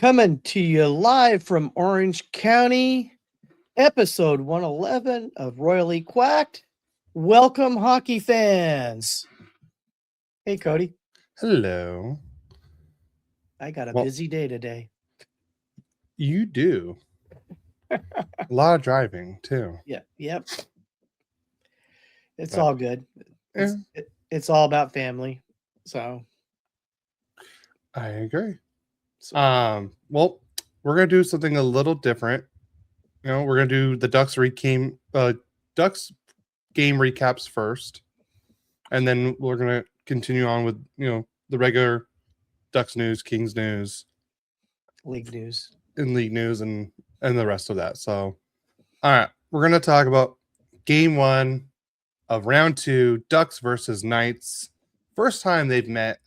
Coming to you live from Orange County, episode 111 of Royally Quacked. Welcome, hockey fans. Hey, Cody. Hello. I got a busy day today. You do. A lot of driving, too. Yep. It's all good. It's all about family. So. I agree. Well, we're going to do something a little different. We're going to do the Ducks game recaps first. And then we're going to continue on with, the regular Ducks news, Kings news, league news, and the rest of that. So, all right, we're going to talk about game 1 of round 2, Ducks versus Knights. First time they've met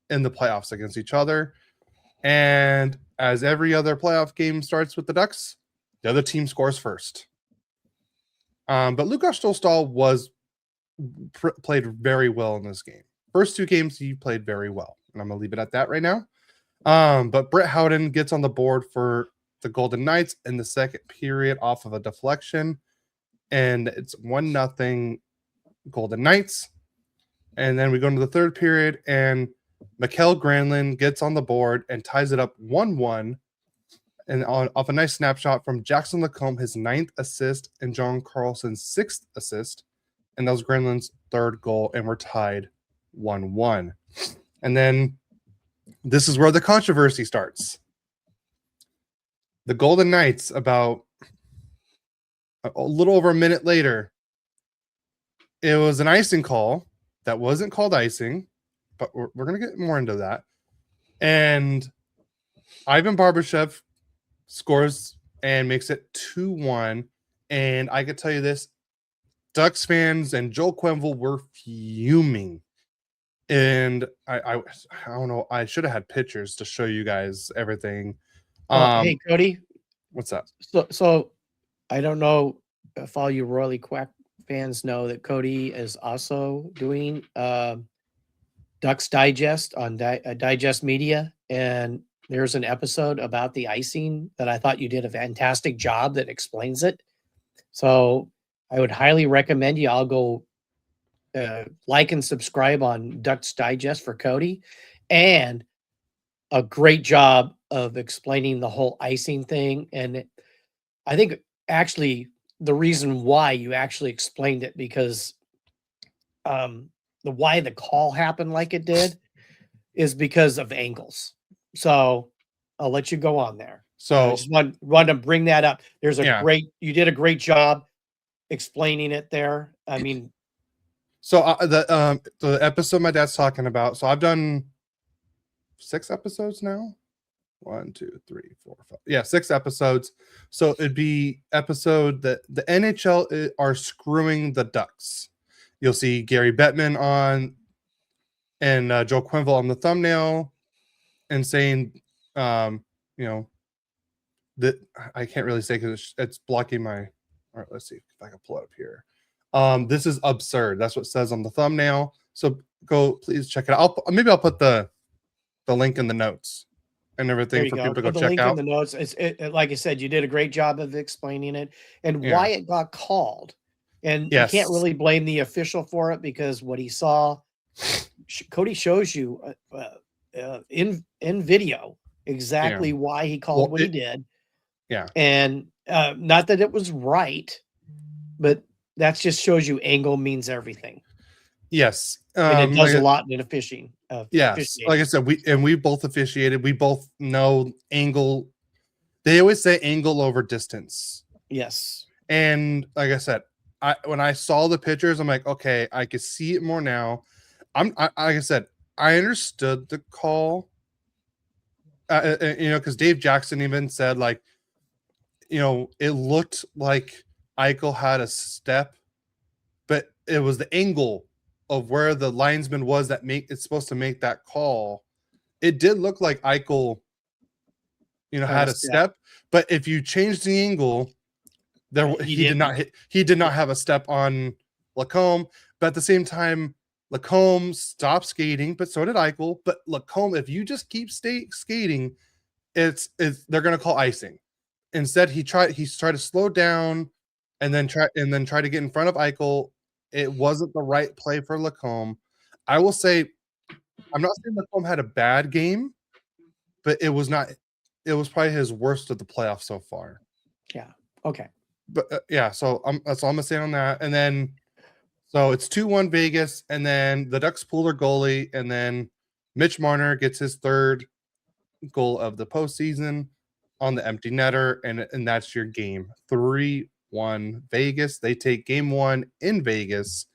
in the playoffs against each other. And as every other playoff game starts with the Ducks, the other team scores first. But Lukas Stolstall played very well in this game. First 2 games, he played very well. And I'm going to leave it at that right now. But Brett Howden gets on the board for the Golden Knights in the second period off of a deflection. And it's 1-0 Golden Knights. And then we go into the third period, and Mikhail Granlin gets on the board and ties it up 1-1. And off a nice snapshot from Jackson Lacombe, his 9th assist, and John Carlson's 6th assist. And that was Granlin's 3rd goal, and we're tied 1-1. And then this is where the controversy starts. The Golden Knights, about a little over a minute later, it was an icing call that wasn't called icing, but we're going to get more into that. And Ivan Barbashev scores and makes it 2-1. And I could tell you this, Ducks fans and Joel Quenneville were fuming. And I don't know, I should have had pictures to show you guys everything. Hey, Cody. What's that? So I don't know if all you Royally Quacked fans know that Cody is also doing Ducks Digest on Digest Media, and there's an episode about the icing that I thought you did a fantastic job that explains it. So I would highly recommend you all go like and subscribe on Ducks Digest for Cody, and a great job of explaining the whole icing thing. And I think actually the reason why you actually explained it, because why the call happened like it did is because of angles. So I'll let you go on there. So I just want to bring that up. There's you did a great job explaining it there. I mean, so the episode my dad's talking about, so I've done 6 episodes now. 1, 2, 3, 4, 5. Yeah, 6 episodes. So it'd be episode that the NHL are screwing the Ducks. You'll see Gary Bettman on and Joe Quenneville on the thumbnail, and saying, that I can't really say because it's blocking my. All right, let's see if I can pull it up here. This is absurd. That's what it says on the thumbnail. So go, please check it out. Maybe I'll put the link in the notes and everything for people to go check out. The link in the notes. Like I said, you did a great job of explaining it and why it got called. And you can't really blame the official for it, because what he saw, Cody shows you in video exactly why he called what he did. Yeah. And not that it was right, but that just shows you angle means everything. Yes. And it does a lot in fishing. Yes. Like I said, we both officiated. We both know angle. They always say angle over distance. Yes. And like I said, when I saw the pictures, I'm like, okay, I can see it more now. Like I said, I understood the call. Because Dave Jackson even said, like, it looked like Eichel had a step, but it was the angle of where the linesman was that it's supposed to make that call. It did look like Eichel, had a step, but if you change the angle, he did not have a step on Lacombe. But at the same time, Lacombe stopped skating, but so did Eichel. But Lacombe, if you just keep skating, it's they're gonna call icing. Instead, he tried to slow down and then try to get in front of Eichel. It wasn't the right play for Lacombe. I will say, I'm not saying Lacombe had a bad game, but it was not. It was probably his worst of the playoffs so far. Yeah. Okay. But yeah, so that's all I'm gonna say on that. And then, so it's 2-1 Vegas, and then the Ducks pull their goalie, and then Mitch Marner gets his third goal of the postseason on the empty netter, and that's your game. 3-1 Vegas. They take game one in Vegas.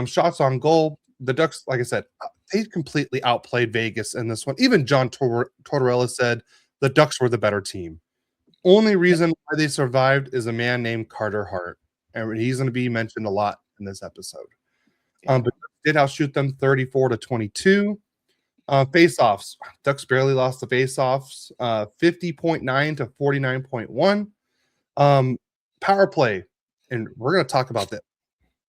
Shots on goal. The Ducks, like I said, they completely outplayed Vegas in this one. Even John Tortorella said the Ducks were the better team. Only reason why they survived is a man named Carter Hart, and he's going to be mentioned a lot in this episode. But did outshoot them 34-22. Face-offs. Ducks barely lost the face-offs, 50.9 to 49.1. Power play, and we're going to talk about that.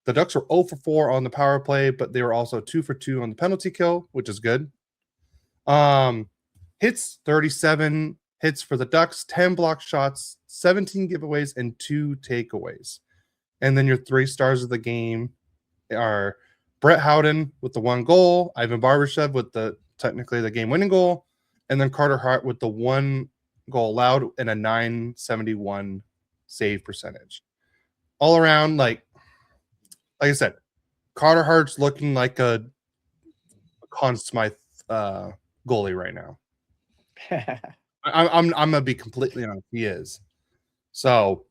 The Ducks were 0 for 4 on the power play, but they were also 2 for 2 on the penalty kill, which is good. Hits, 37 hits for the Ducks, 10 block shots, 17 giveaways, and 2 takeaways. And then your 3 stars of the game are Brett Howden with the 1 goal, Ivan Barbashev with technically the game-winning goal, and then Carter Hart with the 1 goal allowed and a .971 save percentage. All around, like I said, Carter Hart's looking like a Conn Smythe goalie right now. I'm gonna be completely honest. He is. So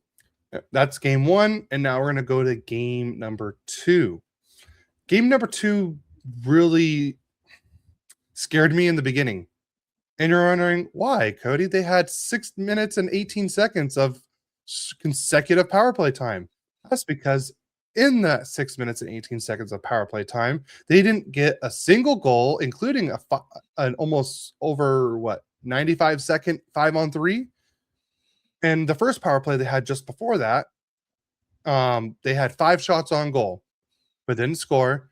that's game one, and now we're gonna go to game number 2. Game number 2 really scared me in the beginning. And you're wondering why, Cody? They had 6 minutes and 18 seconds of consecutive power play time. That's because in that 6 minutes and 18 seconds of power play time, they didn't get a single goal, including an almost over 95-second 5-on-3. And the first power play they had just before that, they had 5 shots on goal, but didn't score.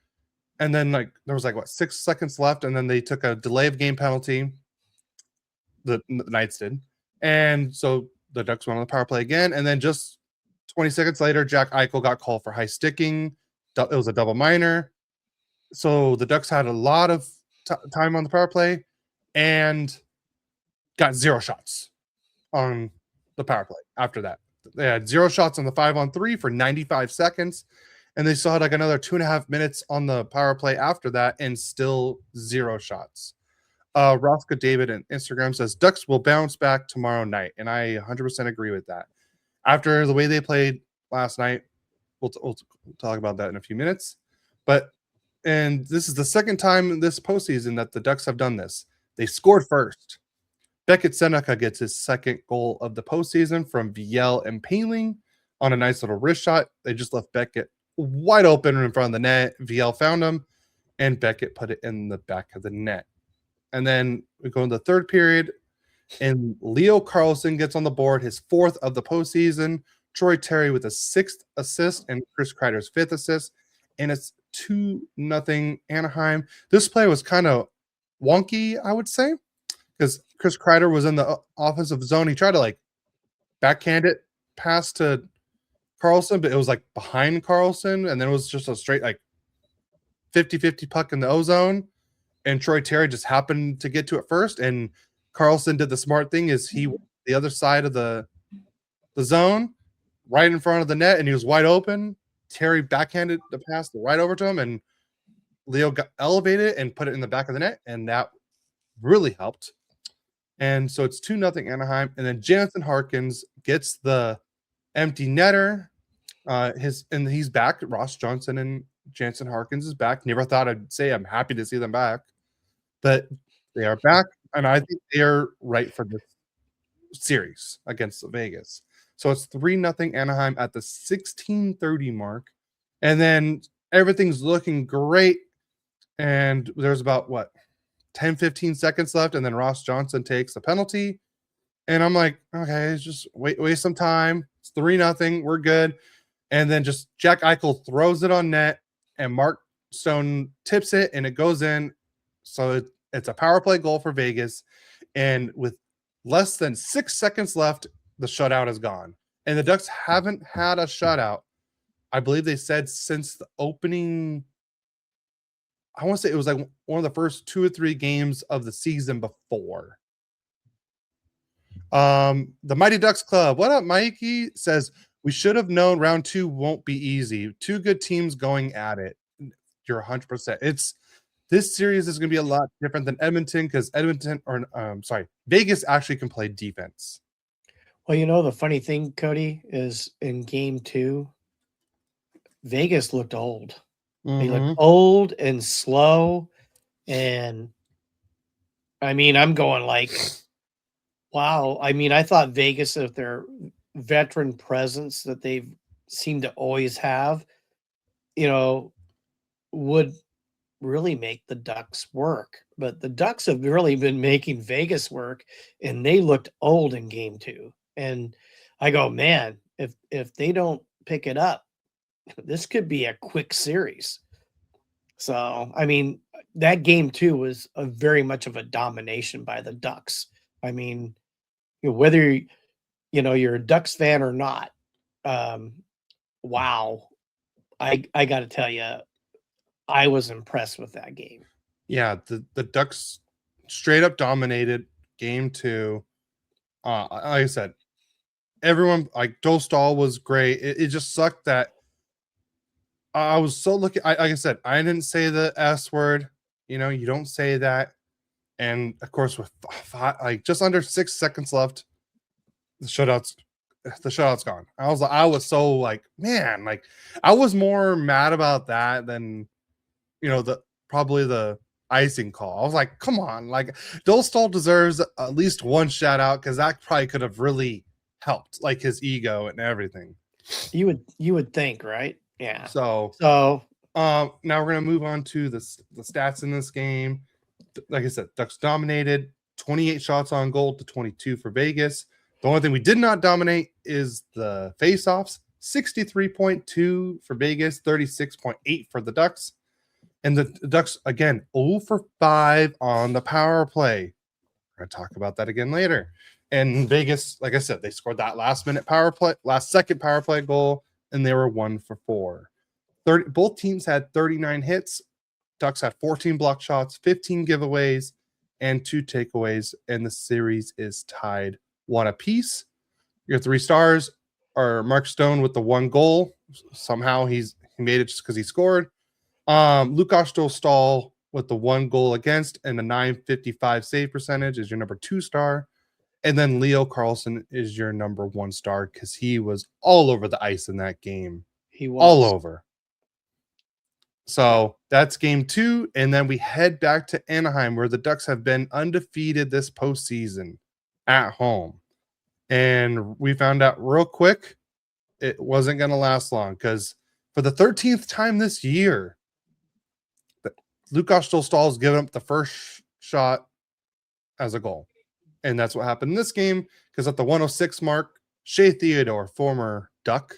And then there was 6 seconds left, and then they took a delay of game penalty. The Knights did, and so the Ducks went on the power play again. And then just 20 seconds later, Jack Eichel got called for high sticking. It was a double minor. So the Ducks had a lot of time on the power play and got 0 shots on the power play after that. They had 0 shots on the 5-on-3 for 95 seconds. And they still had another 2.5 minutes on the power play after that and still 0 shots. Roscoe David on Instagram says Ducks will bounce back tomorrow night. And I 100% agree with that. After the way they played last night, we'll talk about that in a few minutes. And this is the second time in this postseason that the Ducks have done this. They scored first. Beckett Seneca gets his second goal of the postseason from Viel and Paling on a nice little wrist shot. They just left Beckett wide open in front of the net. Viel found him, and Beckett put it in the back of the net. And then we go into the third period, and Leo Carlson gets on the board, his 4th of the postseason. Troy Terry with a 6th assist, and Chris Kreider's 5th assist. And it's 2-0 Anaheim. This play was kind of wonky, I would say, because Chris Kreider was in the offensive zone. He tried to backhand it pass to Carlson, but it was behind Carlson, and then it was just a straight 50-50 puck in the O zone. And Troy Terry just happened to get to it first, and Carlson did the smart thing is he went the other side of the zone, right in front of the net, and he was wide open. Terry backhanded the pass right over to him, and Leo got elevated and put it in the back of the net, and that really helped. And so it's 2-0 Anaheim, and then Jonathan Harkins gets the empty netter. He's back. Ross Johnson and Jansen Harkins is back. Never thought I'd say I'm happy to see them back, but they are back, and I think they are right for this series against Vegas. So it's 3-0 Anaheim at the 16:30 mark, and then everything's looking great. And there's about 10-15 seconds left, and then Ross Johnson takes the penalty, and I'm like, okay, just waste some time. It's 3-0, we're good. And then just Jack Eichel throws it on net, and Mark Stone tips it, and it goes in. So it's a power play goal for Vegas. And with less than 6 seconds left, the shutout is gone. And the Ducks haven't had a shutout, I believe they said, since the opening. I want to say it was like one of the first 2 or 3 games of the season before. The Mighty Ducks Club. What up, Mikey? Says we should have known round 2 won't be easy. 2 good teams going at it. You're 100%. This series is going to be a lot different than Edmonton because Vegas actually can play defense. Well, the funny thing, Cody, is in game 2, Vegas looked old. They looked old and slow. And I mean, I'm going like, wow. I mean, I thought Vegas, with their veteran presence that they've seemed to always have, would really make the Ducks work. But the Ducks have really been making Vegas work, and they looked old in game 2. And I go, man, if they don't pick it up, this could be a quick series. So, I mean, that game 2 was a very much of a domination by the Ducks. I mean, whether you're a Ducks fan or not, wow, I got to tell you, I was impressed with that game. Yeah, the Ducks straight up dominated game 2. Like I said, everyone, like Dostal was great. It just sucked that I was so lucky. Like I said, I didn't say the S word. You don't say that. And of course, with just under 6 seconds left, the shutout's gone. I was so like, man, like I was more mad about that than probably the icing call. I was like, come on, like Dostal deserves at least one shout out because that probably could have really helped like his ego and everything. You would think, right? Yeah. So now we're gonna move on to the stats in this game. Like I said, Ducks dominated 28 shots on goal to 22 for Vegas. The only thing we did not dominate is the faceoffs. 63.2 for Vegas, 36.8 for the Ducks. And the Ducks, again, 0 for 5 on the power play. We're going to talk about that again later. And Vegas, like I said, they scored that last second power play goal, and they were 1 for 4. Both teams had 39 hits. Ducks had 14 block shots, 15 giveaways, and 2 takeaways, and the series is tied 1 apiece. Your 3 stars are Mark Stone with the 1 goal. Somehow he made it just because he scored. Lukas Dostal with the 1 goal against and a .955 save percentage is your number 2 star. And then Leo Carlson is your number 1 star because he was all over the ice in that game. He was all over. So that's game 2. And then we head back to Anaheim, where the Ducks have been undefeated this postseason at home. And we found out real quick it wasn't going to last long because for the 13th time this year, Lukas Dostal has given up the first shot as a goal. And that's what happened in this game because at the 106 mark, Shea Theodore, former Duck,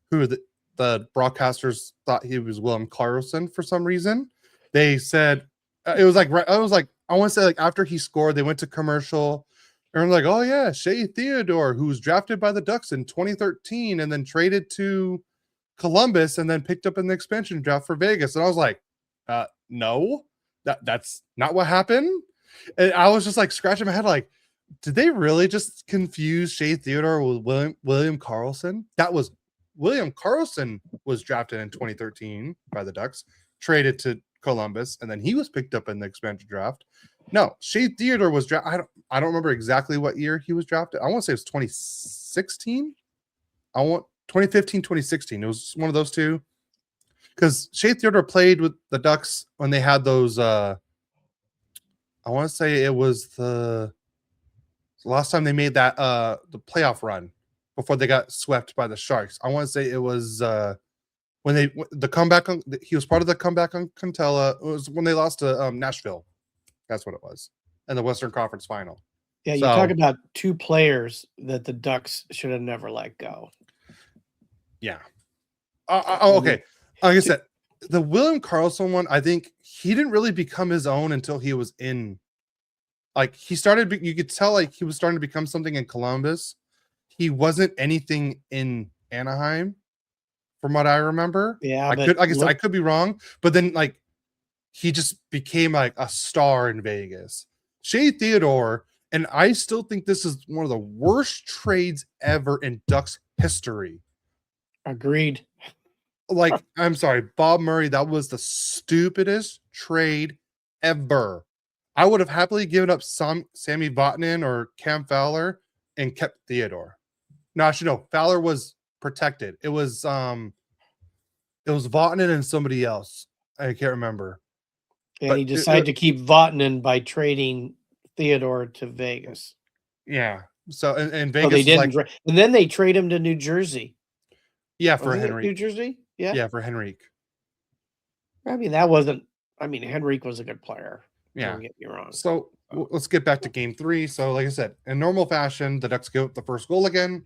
who the broadcasters thought he was William Karlsson for some reason. They said I want to say like after he scored, they went to commercial. And like, oh yeah, Shea Theodore, who was drafted by the Ducks in 2013 and then traded to Columbus and then picked up in the expansion draft for Vegas. And I was like, no, that's not what happened. And I was just like scratching my head, like, did they really just confuse Shea Theodore with William Karlsson? That was William Karlsson was drafted in 2013 by the Ducks, traded to Columbus, and then he was picked up in the expansion draft. No, Shea Theodore was drafted. I don't remember exactly what year he was drafted. I want to say it was 2016. 2015, 2016. It was one of those two. Because Shea Theodore played with the Ducks when they had those. I want to say it was the last time they made that the playoff run before they got swept by the Sharks. I want to say it was when the comeback on. He was part of the comeback on Contella. It was when they lost to Nashville. That's what it was in the Western Conference Final. Yeah, you talk about 2 players that the Ducks should have never let go. Yeah. Okay. Like I said, the William Karlsson one, I think he didn't really become his own until he was in Like he started, you could tell like he was starting to become something in Columbus. He wasn't anything in Anaheim, from what I remember. Yeah, I but could, like I said, I look, could be wrong, but then like he just became like a star in Vegas. Shea Theodore, and I still think this is one of the worst trades ever in Ducks history. agreed. Like, I'm sorry, Bob Murray, that was the stupidest trade ever. I would have happily given up some Sammy Vatanen or Cam Fowler and kept Theodore. No, actually, no, Fowler was protected. It was Vatanen and somebody else. I can't remember. And But he decided to keep Vatanen by trading Theodore to Vegas. yeah. So and So Vegas they was didn't, like, and then they trade him to New Jersey. yeah, for Wasn't it New Henrique. Jersey? Yeah. Yeah, for Henrique. I mean, that wasn't. I mean, Henrique was a good player. Yeah. Don't get me wrong. So let's get back to game 3. So, like I said, in normal fashion, the Ducks give up the first goal again.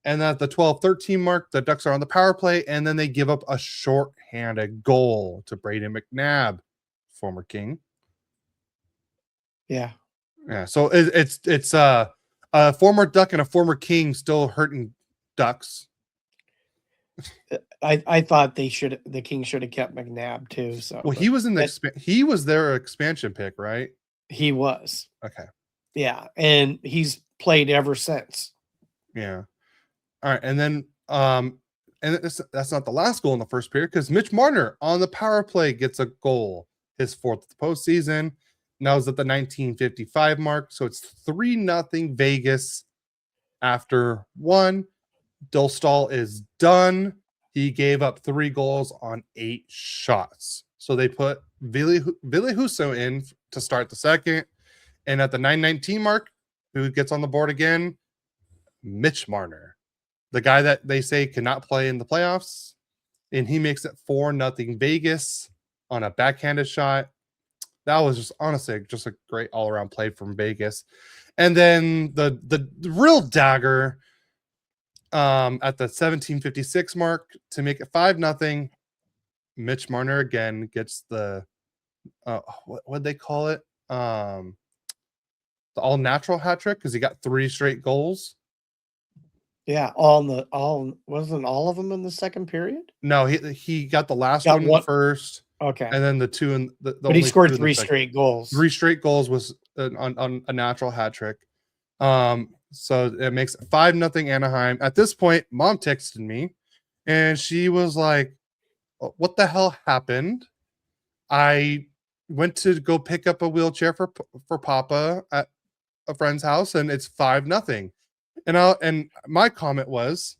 And at the 12-13 mark, the Ducks are on the power play, and then they give up a short-handed goal to Braden McNabb, former King. Yeah. Yeah. So it's a former Duck and a former King still hurting Ducks. I thought the King should have kept McNabb too. So Well, he was in the he was their expansion pick, right? he was. Okay. Yeah, and he's played ever since. Yeah. All right, and then and that's not the last goal in the first period because Mitch Marner on the power play gets a goal, his 4th of the postseason. Now is at the 1955 mark, so it's 3-0 Vegas after 1. Dolstall is done. He gave up 3 goals on 8 shots. So they put Ville Husso in to start the second. And at the 9:19 mark, who gets on the board again? Mitch Marner, the guy that they say cannot play in the playoffs. And he makes it 4-0 Vegas on a backhanded shot. That was just honestly just a great all-around play from Vegas. And then the real dagger at the 17:56 mark to make it 5-0. Mitch Marner again gets the what they call it? The all natural hat trick because he got 3 straight goals. Yeah, wasn't all of them in the second period? No, he got the last Got one first. Okay. And then the 2 and the but he scored 3 straight goals. 3 straight goals was on a natural hat trick. So it makes 5-0 Anaheim. At this point, Mom texted me and she was like, what the hell happened? I went to go pick up a wheelchair for Papa at a friend's house and it's 5-0. And my comment was,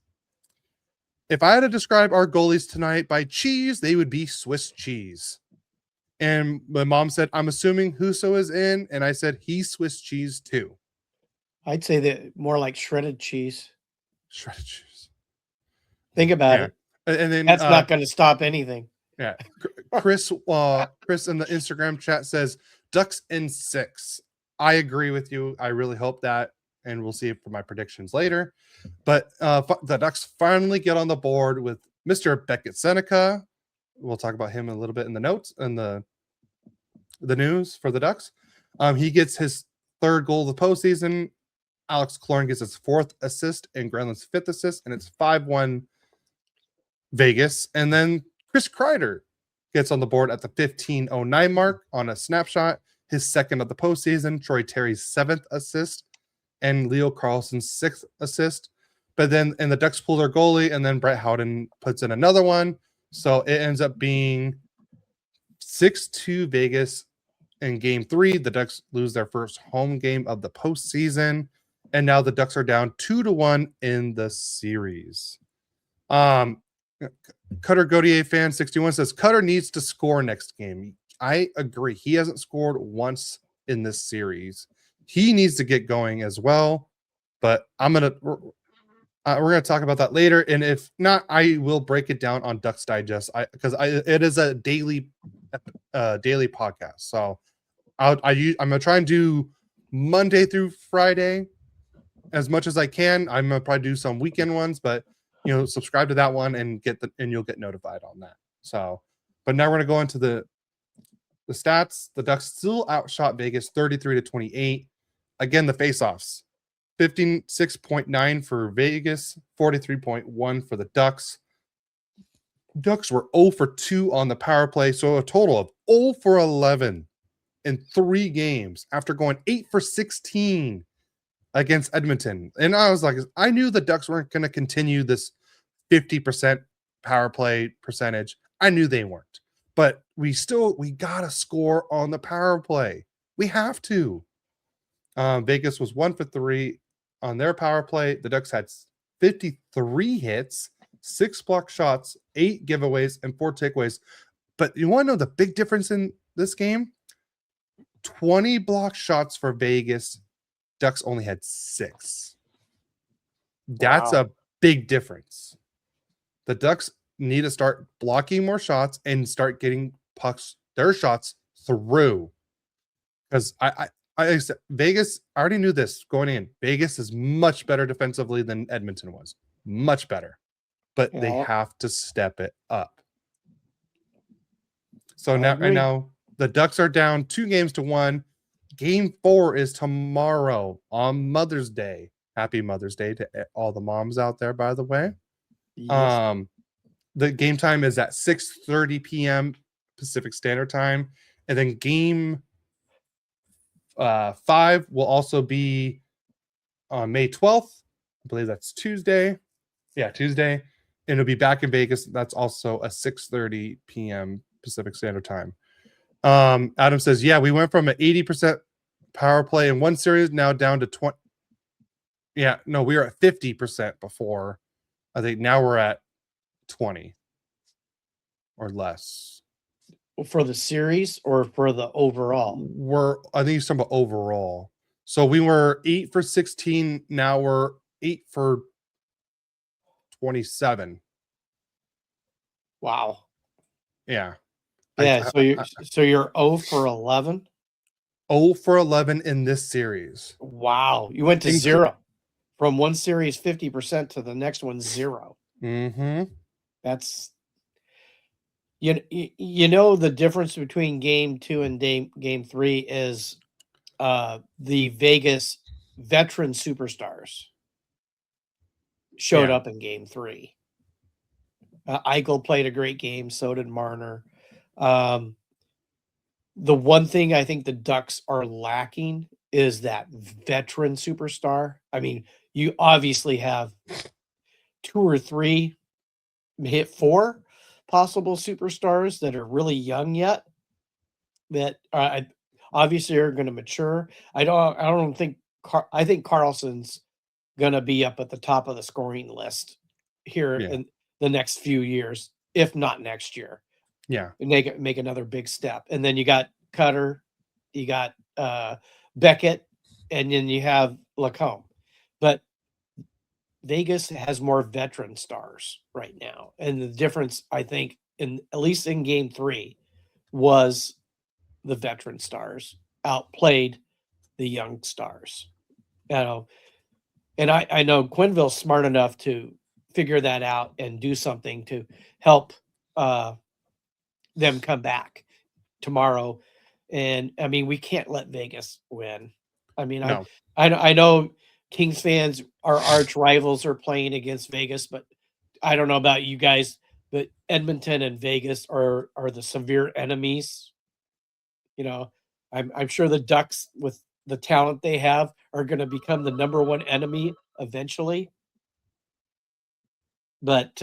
if I had to describe our goalies tonight by cheese, they would be Swiss cheese. And my mom said, I'm assuming Husso is in. And I said, he's Swiss cheese too. I'd say that more like shredded cheese. Shredded cheese. Think about it. And then that's not going to stop anything. Yeah. Chris in the Instagram chat says Ducks in 6. I agree with you. I really hope that. And we'll see it for my predictions later. But the Ducks finally get on the board with Mr. Beckett Seneca. We'll talk about him a little bit in the notes and the news for the Ducks. He gets his 3rd goal of the postseason. Alex Killorn gets his 4th assist and Granlin's 5th assist, and it's 5-1 Vegas. And then Chris Kreider gets on the board at the 15:09 mark on a snapshot, his 2nd of the postseason. Troy Terry's 7th assist and Leo Carlson's 6th assist. But then the Ducks pull their goalie, and then Brett Howden puts in another one. So it ends up being 6-2 Vegas in game 3. The Ducks lose their first home game of the postseason. And now the Ducks are down 2-1 in the series. Cutter Gaudier fan 61 says Cutter needs to score next game. I agree. He hasn't scored once in this series. He needs to get going as well. But we're gonna talk about that later. And if not, I will break it down on Ducks Digest because it is a daily podcast. So I'm gonna try and do Monday through Friday as much as I can. I'm gonna probably do some weekend ones, but subscribe to that one and you'll get notified on that. So, but now we're gonna go into The stats, the Ducks still outshot Vegas 33-28. Again, the faceoffs, 56.9 for Vegas, 43.1 for the Ducks. Ducks were 0 for 2 on the power play, so a total of 0 for 11 in 3 games after going 8 for 16 against Edmonton. And I was like, I knew the Ducks weren't going to continue this 50% power play percentage. I knew they weren't. But we got to score on the power play. We have to. Vegas was 1 for 3 on their power play. The Ducks had 53 hits, 6 block shots, 8 giveaways, and 4 takeaways. But you want to know the big difference in this game? 20 block shots for Vegas. Ducks only had 6. That's a big difference. The Ducks need to start blocking more shots and start getting pucks, their shots through. Because I said, Vegas, I already knew this going in. Vegas is much better defensively than Edmonton was. Much better. But they have to step it up. So now the Ducks are down 2-1. Game 4 is tomorrow on Mother's Day. Happy Mother's Day to all the moms out there, by the way. Yes. The game time is at 6:30 p.m. Pacific Standard Time. And then game 5 will also be on May 12th. I believe that's Tuesday. Yeah, Tuesday. And it'll be back in Vegas. That's also a 6:30 p.m. Pacific Standard Time. Adam says, yeah, we went from an 80% power play in one series now down to 20. Yeah, no, we were at 50% before. I think now we're at 20 or less. For the series or for the overall? I think you're talking about overall. So we were 8 for 16. Now we're 8 for 27. Wow. Yeah. Yeah. So you're 0 for 11. 0 for 11 in this series. Wow. You went to 0 from one series 50% to the next one 0. Mm-hmm. That's you know the difference between game 2 and game 3 is the Vegas veteran superstars showed up in game 3. Eichel played a great game, so did Marner. The one thing I think the Ducks are lacking is that veteran superstar. I mean, you obviously have 2 or 3, hit 4 possible superstars that are really young yet that obviously are going to mature. I think Carlson's going to be up at the top of the scoring list here in the next few years, if not next year. Yeah. And make another big step. And then you got Cutter, you got Beckett, and then you have Lacombe. But Vegas has more veteran stars right now. And the difference, I think, at least in game 3, was the veteran stars outplayed the young stars. And I know Quenneville's smart enough to figure that out and do something to help them come back tomorrow. And I mean, we can't let Vegas win. I mean, no. I know Kings fans, our arch rivals, are playing against Vegas, but I don't know about you guys, but Edmonton and Vegas are the severe enemies. You know, I'm sure the Ducks, with the talent they have, are going to become the number 1 enemy eventually. But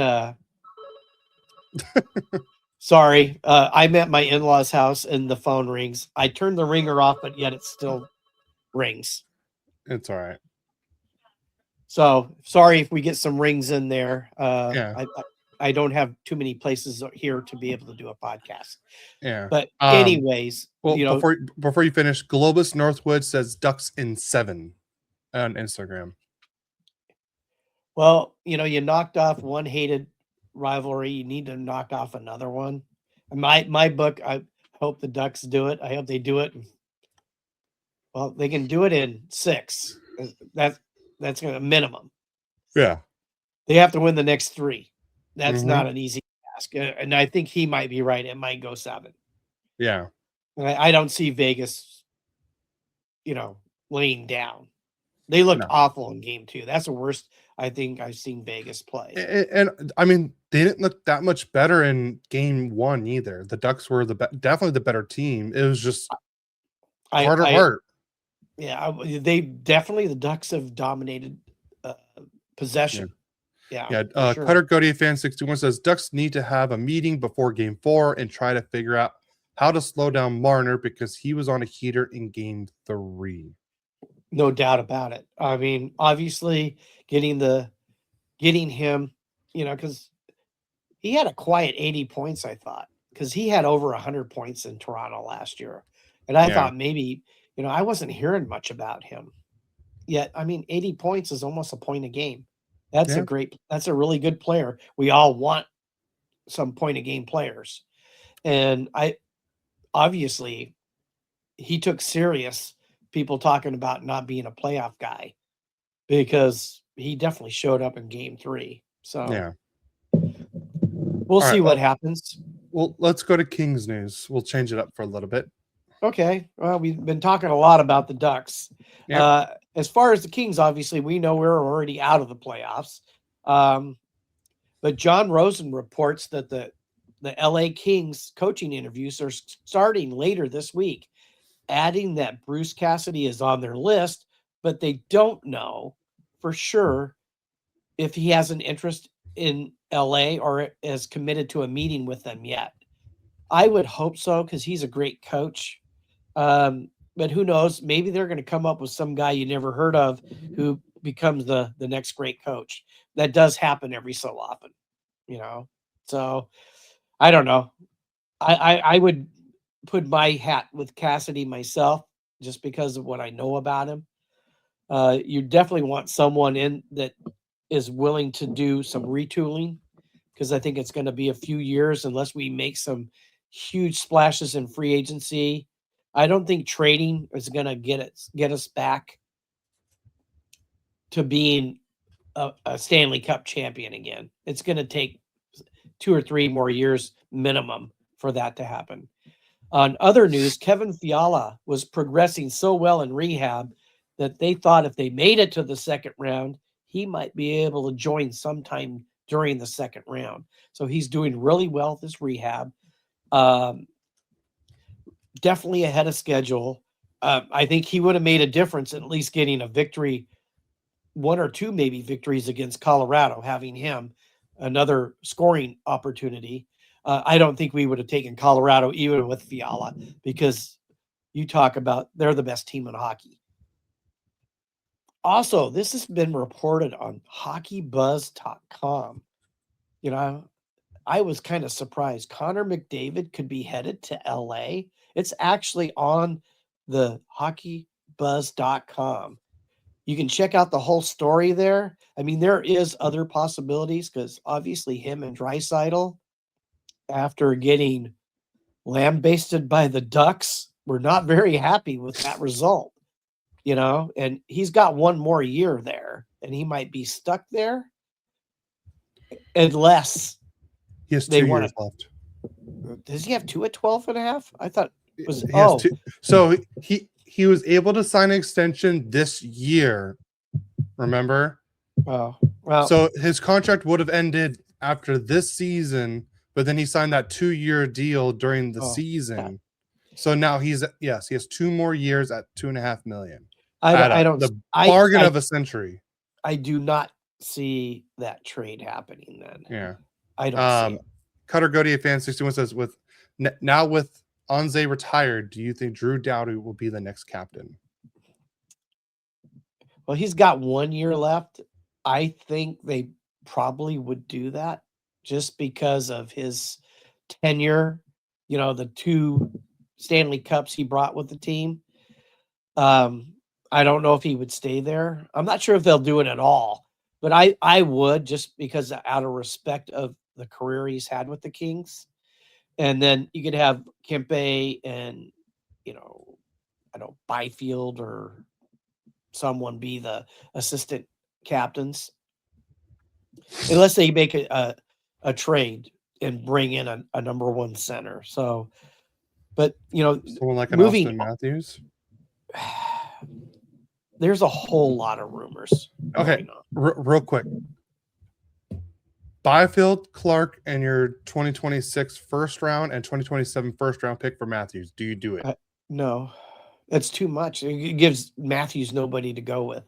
sorry, I'm at my in-laws' house and the phone rings. I turned the ringer off, but yet it still rings. It's all right. So sorry if we get some rings in there. I don't have too many places here to be able to do a podcast. Yeah. But anyways, well, before you finish, Globus Northwood says Ducks in 7 on Instagram. Well, you knocked off one hated rivalry. You need to knock off another one. My book, I hope the Ducks do it. I hope they do it. Well, they can do it in 6. That's going to minimum. Yeah. They have to win the next 3. That's not an easy task. And I think he might be right. It might go 7. Yeah. I don't see Vegas, laying down. They looked No. awful in game 2. That's the worst I think I've seen Vegas play. And I mean, they didn't look that much better in game 1 either. The Ducks were definitely the better team. It was just Carter Hart. Yeah, the Ducks have dominated possession. Yeah, for sure. Cutter Cody fan 61 says Ducks need to have a meeting before game 4 and try to figure out how to slow down Marner because he was on a heater in game 3. No doubt about it. I mean, obviously getting him, because he had a quiet 80 points, I thought, because he had over 100 points in Toronto last year. And I thought maybe, I wasn't hearing much about him. Yet, I mean, 80 points is almost a point a game. That's a really good player. We all want some point a game players. And obviously he took serious people talking about not being a playoff guy because he definitely showed up in game 3. So we'll see what happens. Well, let's go to Kings news. We'll change it up for a little bit. Okay. Well, we've been talking a lot about the Ducks. Yep. As far as the Kings, obviously, we know we're already out of the playoffs. But John Rosen reports that the LA Kings coaching interviews are starting later this week, adding that Bruce Cassidy is on their list, but they don't know for sure if he has an interest in LA or is committed to a meeting with them yet. I would hope so because he's a great coach. But who knows? Maybe they're going to come up with some guy you never heard of who becomes the next great coach. That does happen every so often, So I don't know. I would put my hat with Cassidy myself just because of what I know about him. You definitely want someone in that is willing to do some retooling because I think it's going to be a few years unless we make some huge splashes in free agency. I don't think trading is going to get us back to being a Stanley Cup champion again. It's going to take 2 or 3 more years minimum for that to happen. On other news, Kevin Fiala was progressing so well in rehab that they thought if they made it to the second round, he might be able to join sometime during the second round. So he's doing really well with his rehab. Definitely ahead of schedule. I think he would have made a difference at least getting a victory, 1 or 2 maybe victories against Colorado, having him another scoring opportunity. I don't think we would have taken Colorado even with Fiala because you talk about they're the best team in hockey. Also, this has been reported on hockeybuzz.com. I was kind of surprised. Connor McDavid could be headed to LA. It's actually on the hockeybuzz.com. You can check out the whole story there. I mean, there is other possibilities because obviously him and Draisaitl, after getting lambasted by the Ducks, were not very happy with that result, and he's got 1 more year there and he might be stuck there unless he has 2 years left. Does he have 2 at 12.5? I thought it was So he was able to sign an extension this year. Remember? Oh, well. So his contract would have ended after this season, but then he signed that 2-year deal during the season. Yeah. So now he has 2 more years at $2.5 million. The bargain of a century. I do not see that trade happening then. Yeah. I don't see it. Cutter Cody fan 61 says with Anze retired, do you think Drew Doughty will be the next captain? Well, he's got 1 year left. I think they probably would do that just because of his tenure, the 2 Stanley Cups he brought with the team. I don't know if he would stay there. I'm not sure if they'll do it at all, but I would just because out of respect of the career he's had with the Kings. And then you could have Kempe and, Byfield or someone be the assistant captains. Unless they make a trade and bring in a number 1 center. So, But Someone like an moving Austin Matthews. there's a whole lot of rumors Okay, going on. real quick. Byfield, Clark, and your 2026 first round and 2027 first round pick for Matthews. Do you do it? No, that's too much. It gives Matthews nobody to go with.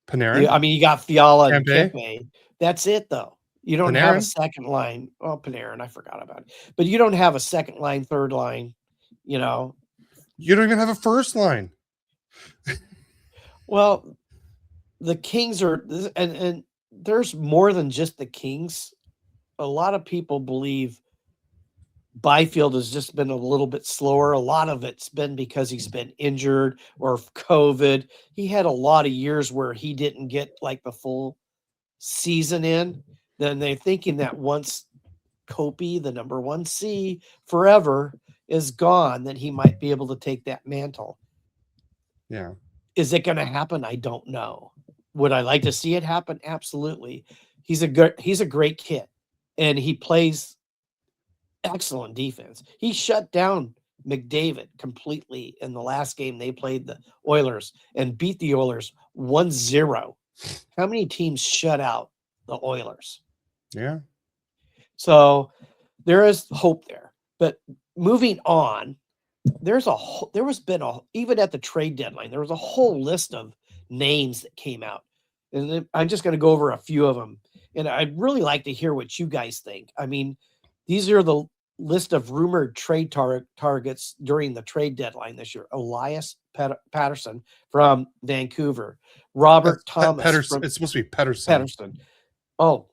Panarin? Yeah, I mean, you got Fiala and Kempe? Kempe. That's it, though. You don't have a Panarin? second line. Oh, Panarin, I forgot about it. But you don't have a second line, third line. You don't even have a first line. Well, the Kings are, and there's more than just the Kings. A lot of people believe Byfield has just been a little bit slower. A lot of it's been because he's been injured or COVID. He had a lot of years where he didn't get like the full season in. Then they're thinking that once Kopi, the number 1C forever, is gone, then he might be able to take that mantle. Yeah. Is it going to happen? I don't know. Would I like to see it happen? Absolutely. He's a great kid, and he plays excellent defense. He shut down McDavid completely in the last game they played the Oilers and beat the Oilers 1-0. How many teams shut out the Oilers? Yeah. So there is hope there. But moving on, even at the trade deadline, there was a whole list of names that came out. And I'm just going to go over a few of them. And I'd really like to hear what you guys think. I mean, these are the list of rumored trade targets during the trade deadline this year. Elias Patterson from Vancouver. Robert Thomas. Pedersen. It's supposed to be Pedersen. Oh,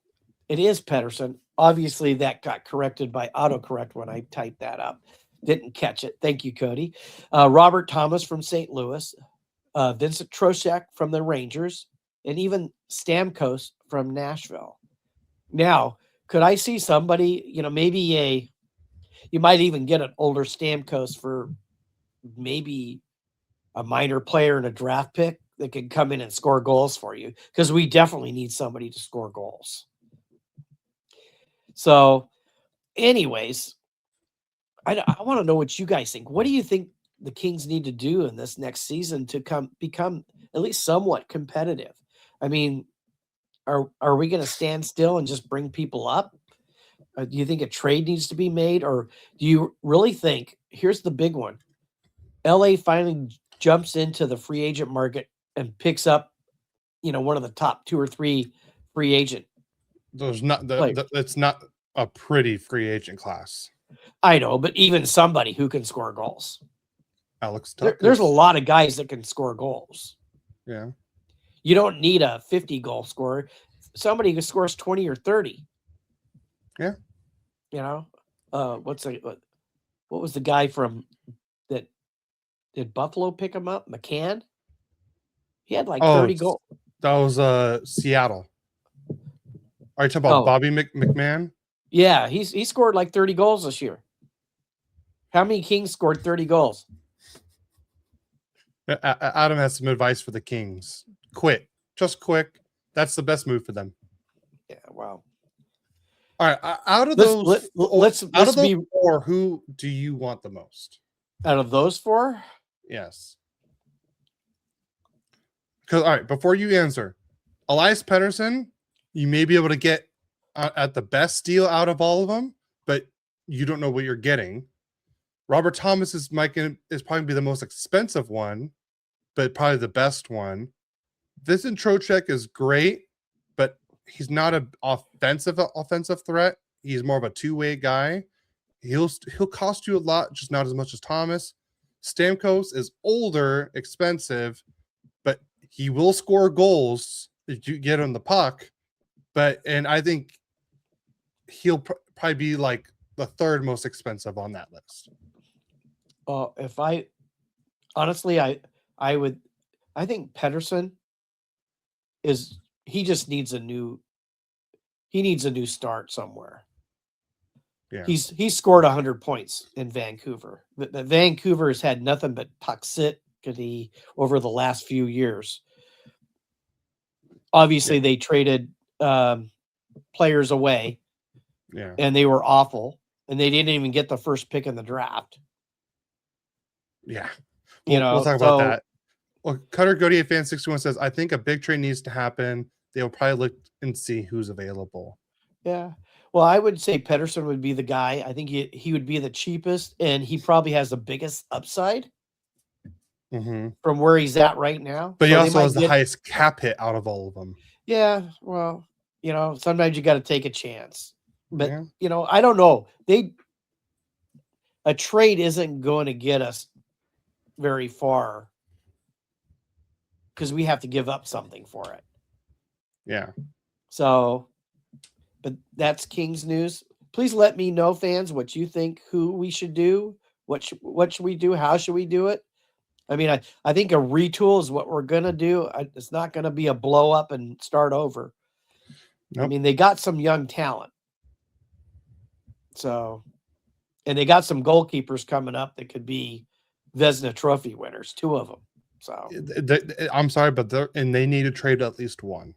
it is Pedersen. Obviously, that got corrected by autocorrect when I typed that up. Didn't catch it. Thank you, Cody. Robert Thomas from St. Louis. Vincent Trocheck from the Rangers. And even Stamkos from Nashville. Now, could I see somebody, maybe you might even get an older Stamkos for maybe a minor player and a draft pick that can come in and score goals for you, because we definitely need somebody to score goals. So, anyways, I want to know what you guys think. What do you think the Kings need to do in this next season to become at least somewhat competitive? I mean, are we going to stand still and just bring people up? Do you think a trade needs to be made, or do you really think, here's the big one, LA finally jumps into the free agent market and picks up, one of the top 2 or 3 free agent? It's not a pretty free agent class. I know, but even somebody who can score goals. Alex Tuck. There's a lot of guys that can score goals. Yeah. You don't need a 50-goal scorer. Somebody who scores 20 or 30. Yeah. What was the guy from that? Did Buffalo pick him up? McCann? He had like 30 goals. That was Seattle. Are you talking about Bobby McMahon? Yeah, he scored like 30 goals this year. How many Kings scored 30 goals? Adam has some advice for the Kings. Quit. Just quick. That's the best move for them. Yeah, wow. All right. Out of those four, who do you want the most? Out of those 4? Yes. Because, all right, before you answer, Elias Pettersson, you may be able to get at the best deal out of all of them, but you don't know what you're getting. Robert Thomas is probably be the most expensive one, but probably the best one. Vincent Trocheck is great, but he's not an offensive threat. He's more of a two-way guy. He'll cost you a lot, just not as much as Thomas. Stamkos is older, expensive, but he will score goals if you get him the puck. And I think he'll probably be like the 3rd most expensive on that list. I think Pettersson he needs a new start somewhere. Yeah. He's scored 100 points in Vancouver. But Vancouver has had nothing but toxicity over the last few years. Obviously, they traded players away, yeah, and they were awful. and they didn't even get the first pick in the draft. Yeah. You We'll know, talk about that. Well, Cutter Godier fan 61 says, I think a big trade needs to happen. They'll probably look and see who's available. Yeah. Well, I would say Pedersen would be the guy. I think he would be the cheapest, and he probably has the biggest upside from where he's at right now. But So he they also might has the get- highest cap hit out of all of them. Yeah. Well, you know, sometimes you got to take a chance. But, Yeah. you know, I don't know. A trade isn't going to get us very far because we have to give up something for it. Yeah. So, but that's Kings news. Please let me know, fans, what you think, who we should do, what should we do, how should we do it? I mean, I think a retool is what we're going to do. It's not going to be a blow up and start over. Nope. I mean, they got some young talent. So, and they got some goalkeepers coming up that could be Vezina Trophy winners, 2 of them. So I'm sorry, but they need to trade at least one.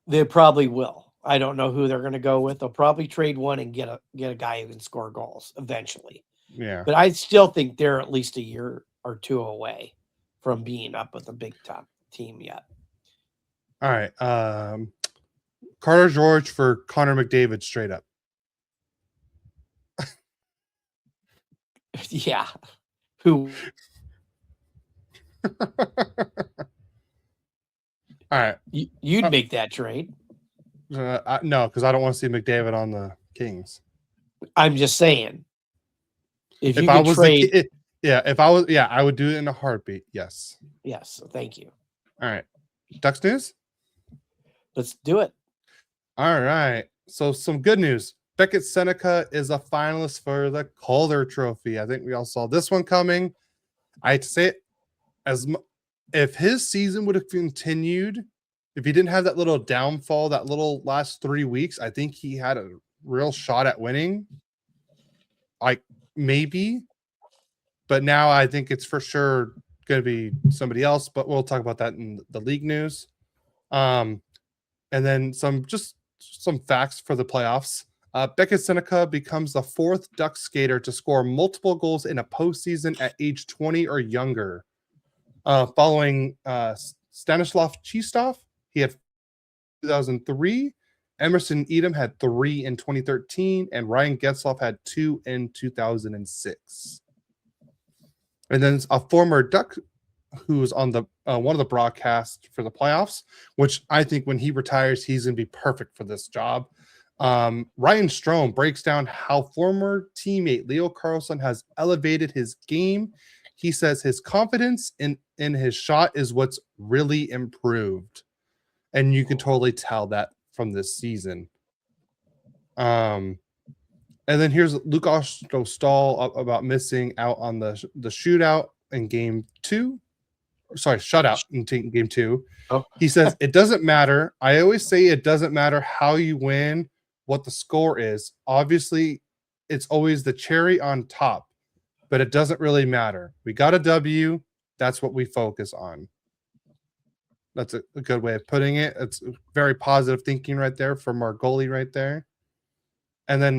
they probably will. I don't know who they're going to go with. They'll probably trade one and get a guy who can score goals eventually. Yeah. But I still think they're at least a year or 2 away from being up with a big top team yet. All right. Carter George for Connor McDavid straight up. Yeah. Who? All right. You'd make that trade. No, because I don't want to see McDavid on the Kings. I'm just saying. If you I could was trade, if I was, I would do it in a heartbeat. Yes. yes. Thank you. All right. Ducks news. Let's do it. All right. So some good news. Beckett Seneca is a finalist for the Calder Trophy. I think we all saw this one coming. I'd say if his season would have continued, if he didn't have that little downfall, that little last 3 weeks, I think he had a real shot at winning. Like maybe, but now I think it's for sure going to be somebody else. But we'll talk about that in the league news. And then some facts for the playoffs. Beckett Seneca becomes the 4th Ducks skater to score multiple goals in a postseason at age 20 or younger. Following Stanislav Chistov, he had 2003. Emerson Edom had 3 in 2013, and Ryan Getzlaf had 2 in 2006. And then a former Duck who's on the one of the broadcasts for the playoffs, which I think when he retires, he's going to be perfect for this job. Ryan Strome breaks down how former teammate Leo Carlsson has elevated his game. He says his confidence in his shot is what's really improved. And you can totally tell that from this season. And then here's Luke Ostall about missing out on the shootout in game 2. Sorry, shutout in game 2. Oh. He says, it doesn't matter. I always say it doesn't matter how you win, what the score is. Obviously, it's always the cherry on top, but it doesn't really matter. We got a W. That's what we focus on. That's a good way of putting it. It's very positive thinking right there from our goalie right there. And then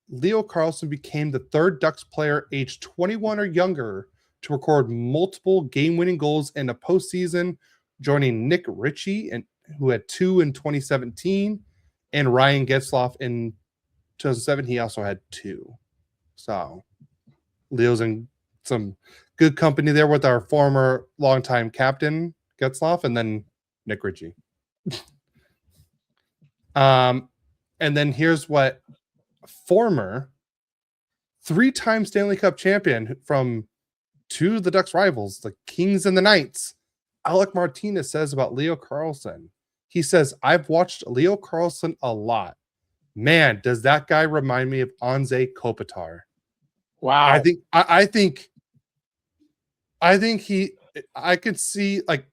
Leo Carlsson became the 3rd Ducks player aged 21 or younger to record multiple game-winning goals in a postseason, joining Nick Ritchie, who had 2 in 2017, and Ryan Getzlaf in 2007. He also had 2. So Leo's in some good company there with our former longtime captain Getzlaf, and then Nick Ritchie. And then here's what former 3-time Stanley Cup champion from 2 of the Ducks rivals, the Kings and the Knights, Alec Martinez says about Leo Carlsson. He says, I've watched Leo Carlsson a lot. Man, does that guy remind me of Anze Kopitar. Wow. I could see like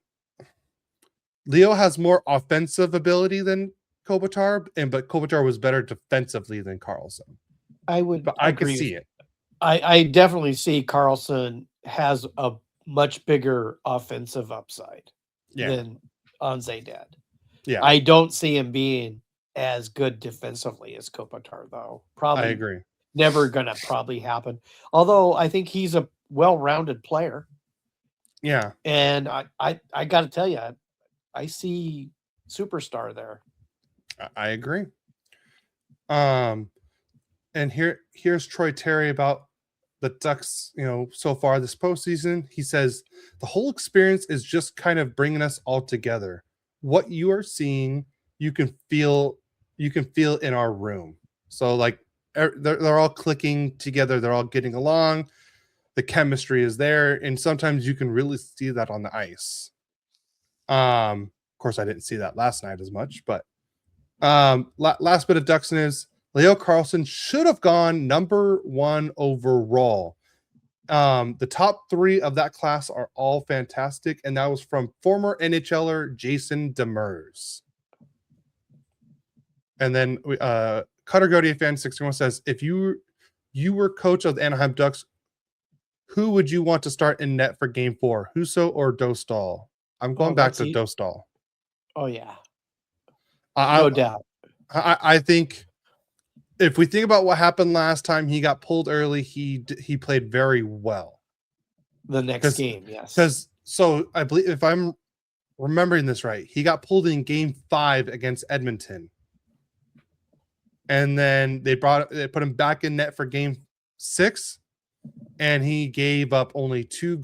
Leo has more offensive ability than Kopitar, but Kopitar was better defensively than Carlsson. I would But I could see it. I definitely see Carlsson has a much bigger offensive upside than Anze did. Yeah. I don't see him being as good defensively as Kopitar, though. Probably I agree. never gonna probably happen. Although I think he's a well-rounded player, Yeah, and I got to tell you, I see superstar there. I agree. And here's Troy Terry about the Ducks, so far this postseason. He says the whole experience is just kind of bringing us all together. What you are seeing, you can feel in our room. So like they're all clicking together, they're all getting along. The chemistry is there, and sometimes you can really see that on the ice. Of course, I didn't see that last night as much, but last bit of Ducks news. Leo Carlson should have gone number 1 overall. The top 3 of that class are all fantastic, and that was from former NHLer Jason Demers. And then Cutter Godier fan 61 says, if you were coach of the Anaheim Ducks, who would you want to start in net for Game 4, Husso or Dostal? I'm going back to Dostal. Oh yeah, no doubt. I think if we think about what happened last time, he got pulled early. He played very well. The next game, yes. Because so I believe, if I'm remembering this right, he got pulled in Game 5 against Edmonton, and then they put him back in net for Game 6, and he gave up only two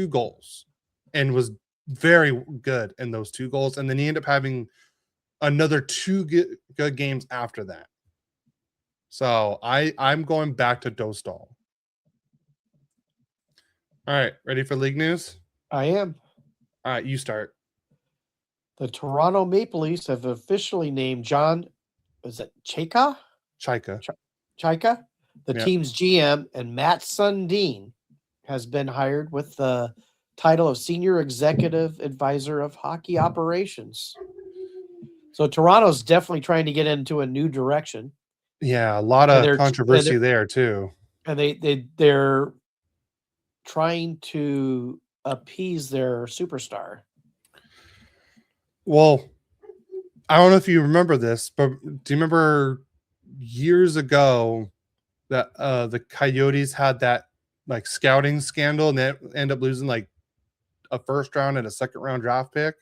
goals, and was very good in those 2 goals. And then he ended up having another 2 good games after that. So I'm going back to Dostal. All right, ready for league news? I am. All right, you start. The Toronto Maple Leafs have officially named John, is it Chayka? Chayka, the team's GM, and Matt Sundin has been hired with the title of Senior Executive Advisor of Hockey Operations. So Toronto's definitely trying to get into a new direction. Yeah, a lot of controversy there too. And they're trying to appease their superstar. Well, I don't know if you remember this, but do you remember years ago that the Coyotes had that like scouting scandal, and they end up losing like a first round and a second round draft pick?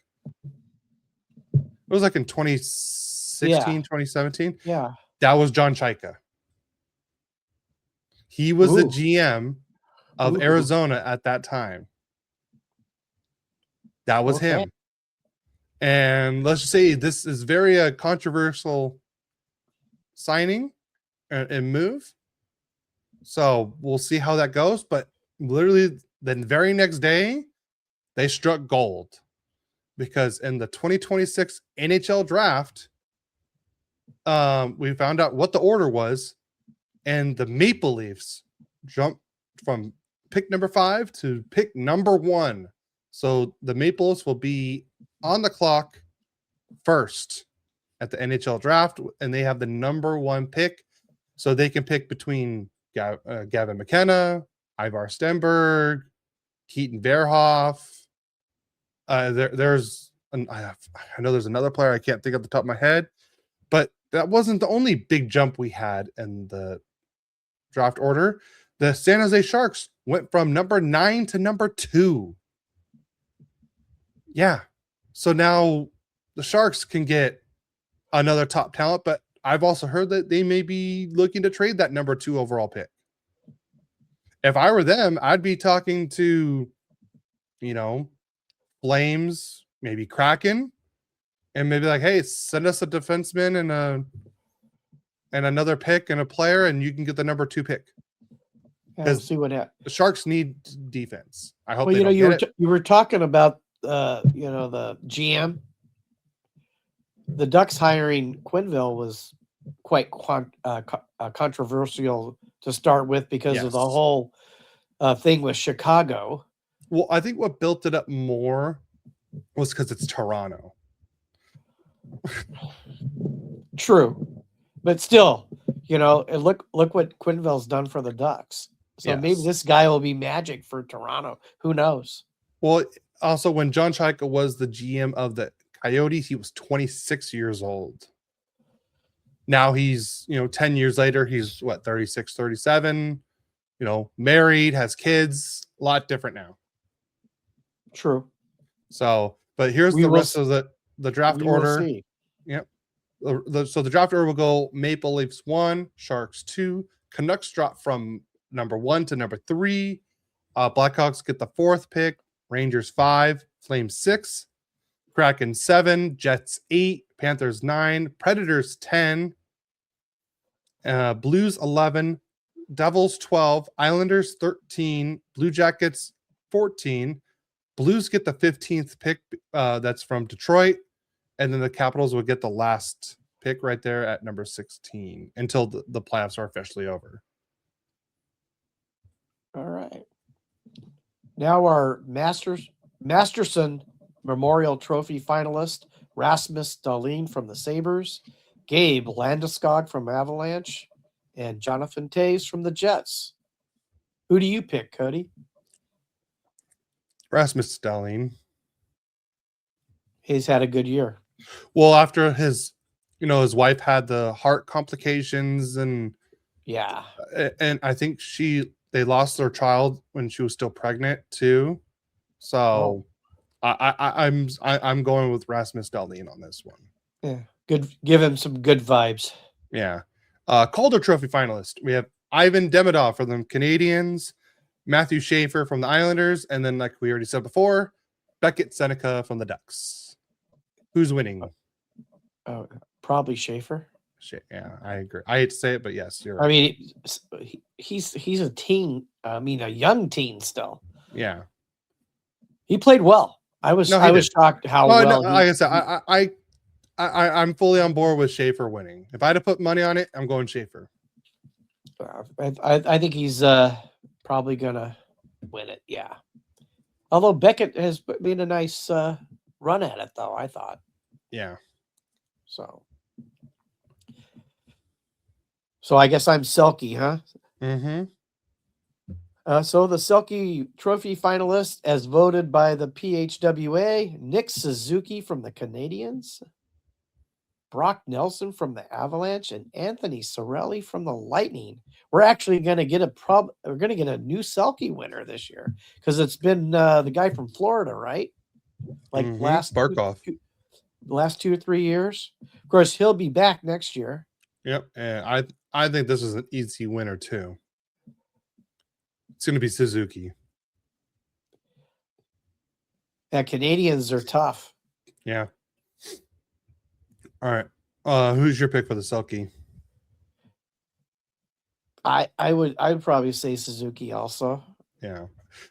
It was like in 2016, 2017. Yeah. That was John Chayka. He was the GM of Arizona at that time. That was him. And let's just say this is very controversial signing and move. So we'll see how that goes. But literally the very next day, they struck gold, because in the 2026 NHL draft, we found out what the order was, and the Maple Leafs jumped from pick number 5 to pick number 1. So the Maple Leafs will be on the clock first at the NHL draft, and they have the number 1 pick, so they can pick between Gavin McKenna, Ivar Stenberg, Keaton Verhoff. I know there's another player I can't think of the top of my head, but that wasn't the only big jump we had in the draft order. The San Jose Sharks went from number 9 to number 2. Yeah. So now the Sharks can get another top talent, but I've also heard that they may be looking to trade that number 2 overall pick. If I were them, I'd be talking to, Flames, maybe Kraken, and maybe like, hey, send us a defenseman and another pick and a player, and you can get the number 2 pick. We'll see what happens. The Sharks need defense. I hope you were talking about the GM. The Ducks hiring Quenneville was quite controversial to start with because of the whole thing with Chicago. Well, I think what built it up more was because it's Toronto. True, but still, look what Quenneville's done for the Ducks. So maybe this guy will be magic for Toronto. Who knows? Well, also when John Chayka was the GM of the Coyotes, he was 26 years old. now he's, 10 years later, he's what, 36, 37, married, has kids, a lot different now. True. So, but here's We the will rest of the draft We will order. see. Yep. So the draft order will go Maple Leafs 1, Sharks 2, Canucks drop from number 1 to number 3. Blackhawks get the 4th pick, Rangers 5, Flames 6, Kraken 7, Jets 8, Panthers 9, Predators 10, Blues 11, Devils 12, Islanders 13, Blue Jackets 14. Blues get the 15th pick. That's from Detroit. And then the Capitals would get the last pick right there at number 16 until the playoffs are officially over. All right. Now our Masterson Memorial Trophy finalist, Rasmus Dahlin from the Sabres, Gabe Landeskog from Avalanche, and Jonathan Toews from the Jets. Who do you pick, Cody? Rasmus Dahlin. He's had a good year. Well, after his wife had the heart complications, and I think they lost their child when she was still pregnant too. So I'm going with Rasmus Dahlin on this one. Yeah, good. Give him some good vibes. Yeah. Calder Trophy finalist. We have Ivan Demidov from the Canadiens, Matthew Schaefer from the Islanders, and then, like we already said before, Beckett Seneca from the Ducks. Who's winning? Probably Schaefer. Yeah, I agree. I hate to say it, but yes, you're right. I mean, he's a teen. I mean, a young teen still. Yeah, he played well. I was shocked how well. No, like I said, I'm fully on board with Schaefer winning. If I had to put money on it, I'm going Schaefer. I think he's probably gonna win it. Yeah. Although Beckett has been a nice run at it, though, I thought. Yeah. So I guess I'm Selkie, huh? Mm-hmm. So the Selkie Trophy finalists, as voted by the PHWA, Nick Suzuki from the Canadiens, Brock Nelson from the Avalanche, and Anthony Cirelli from the Lightning. We're actually going to get we're going to get a new Selkie winner this year, because it's been the guy from Florida, right? Like last 2 or 3 years. Of course, he'll be back next year. Yep, and I think this is an easy winner too. It's going to be Suzuki. Yeah, Canadians are tough. Yeah. All right. Who's your pick for the Selkie? I would probably say Suzuki also. Yeah.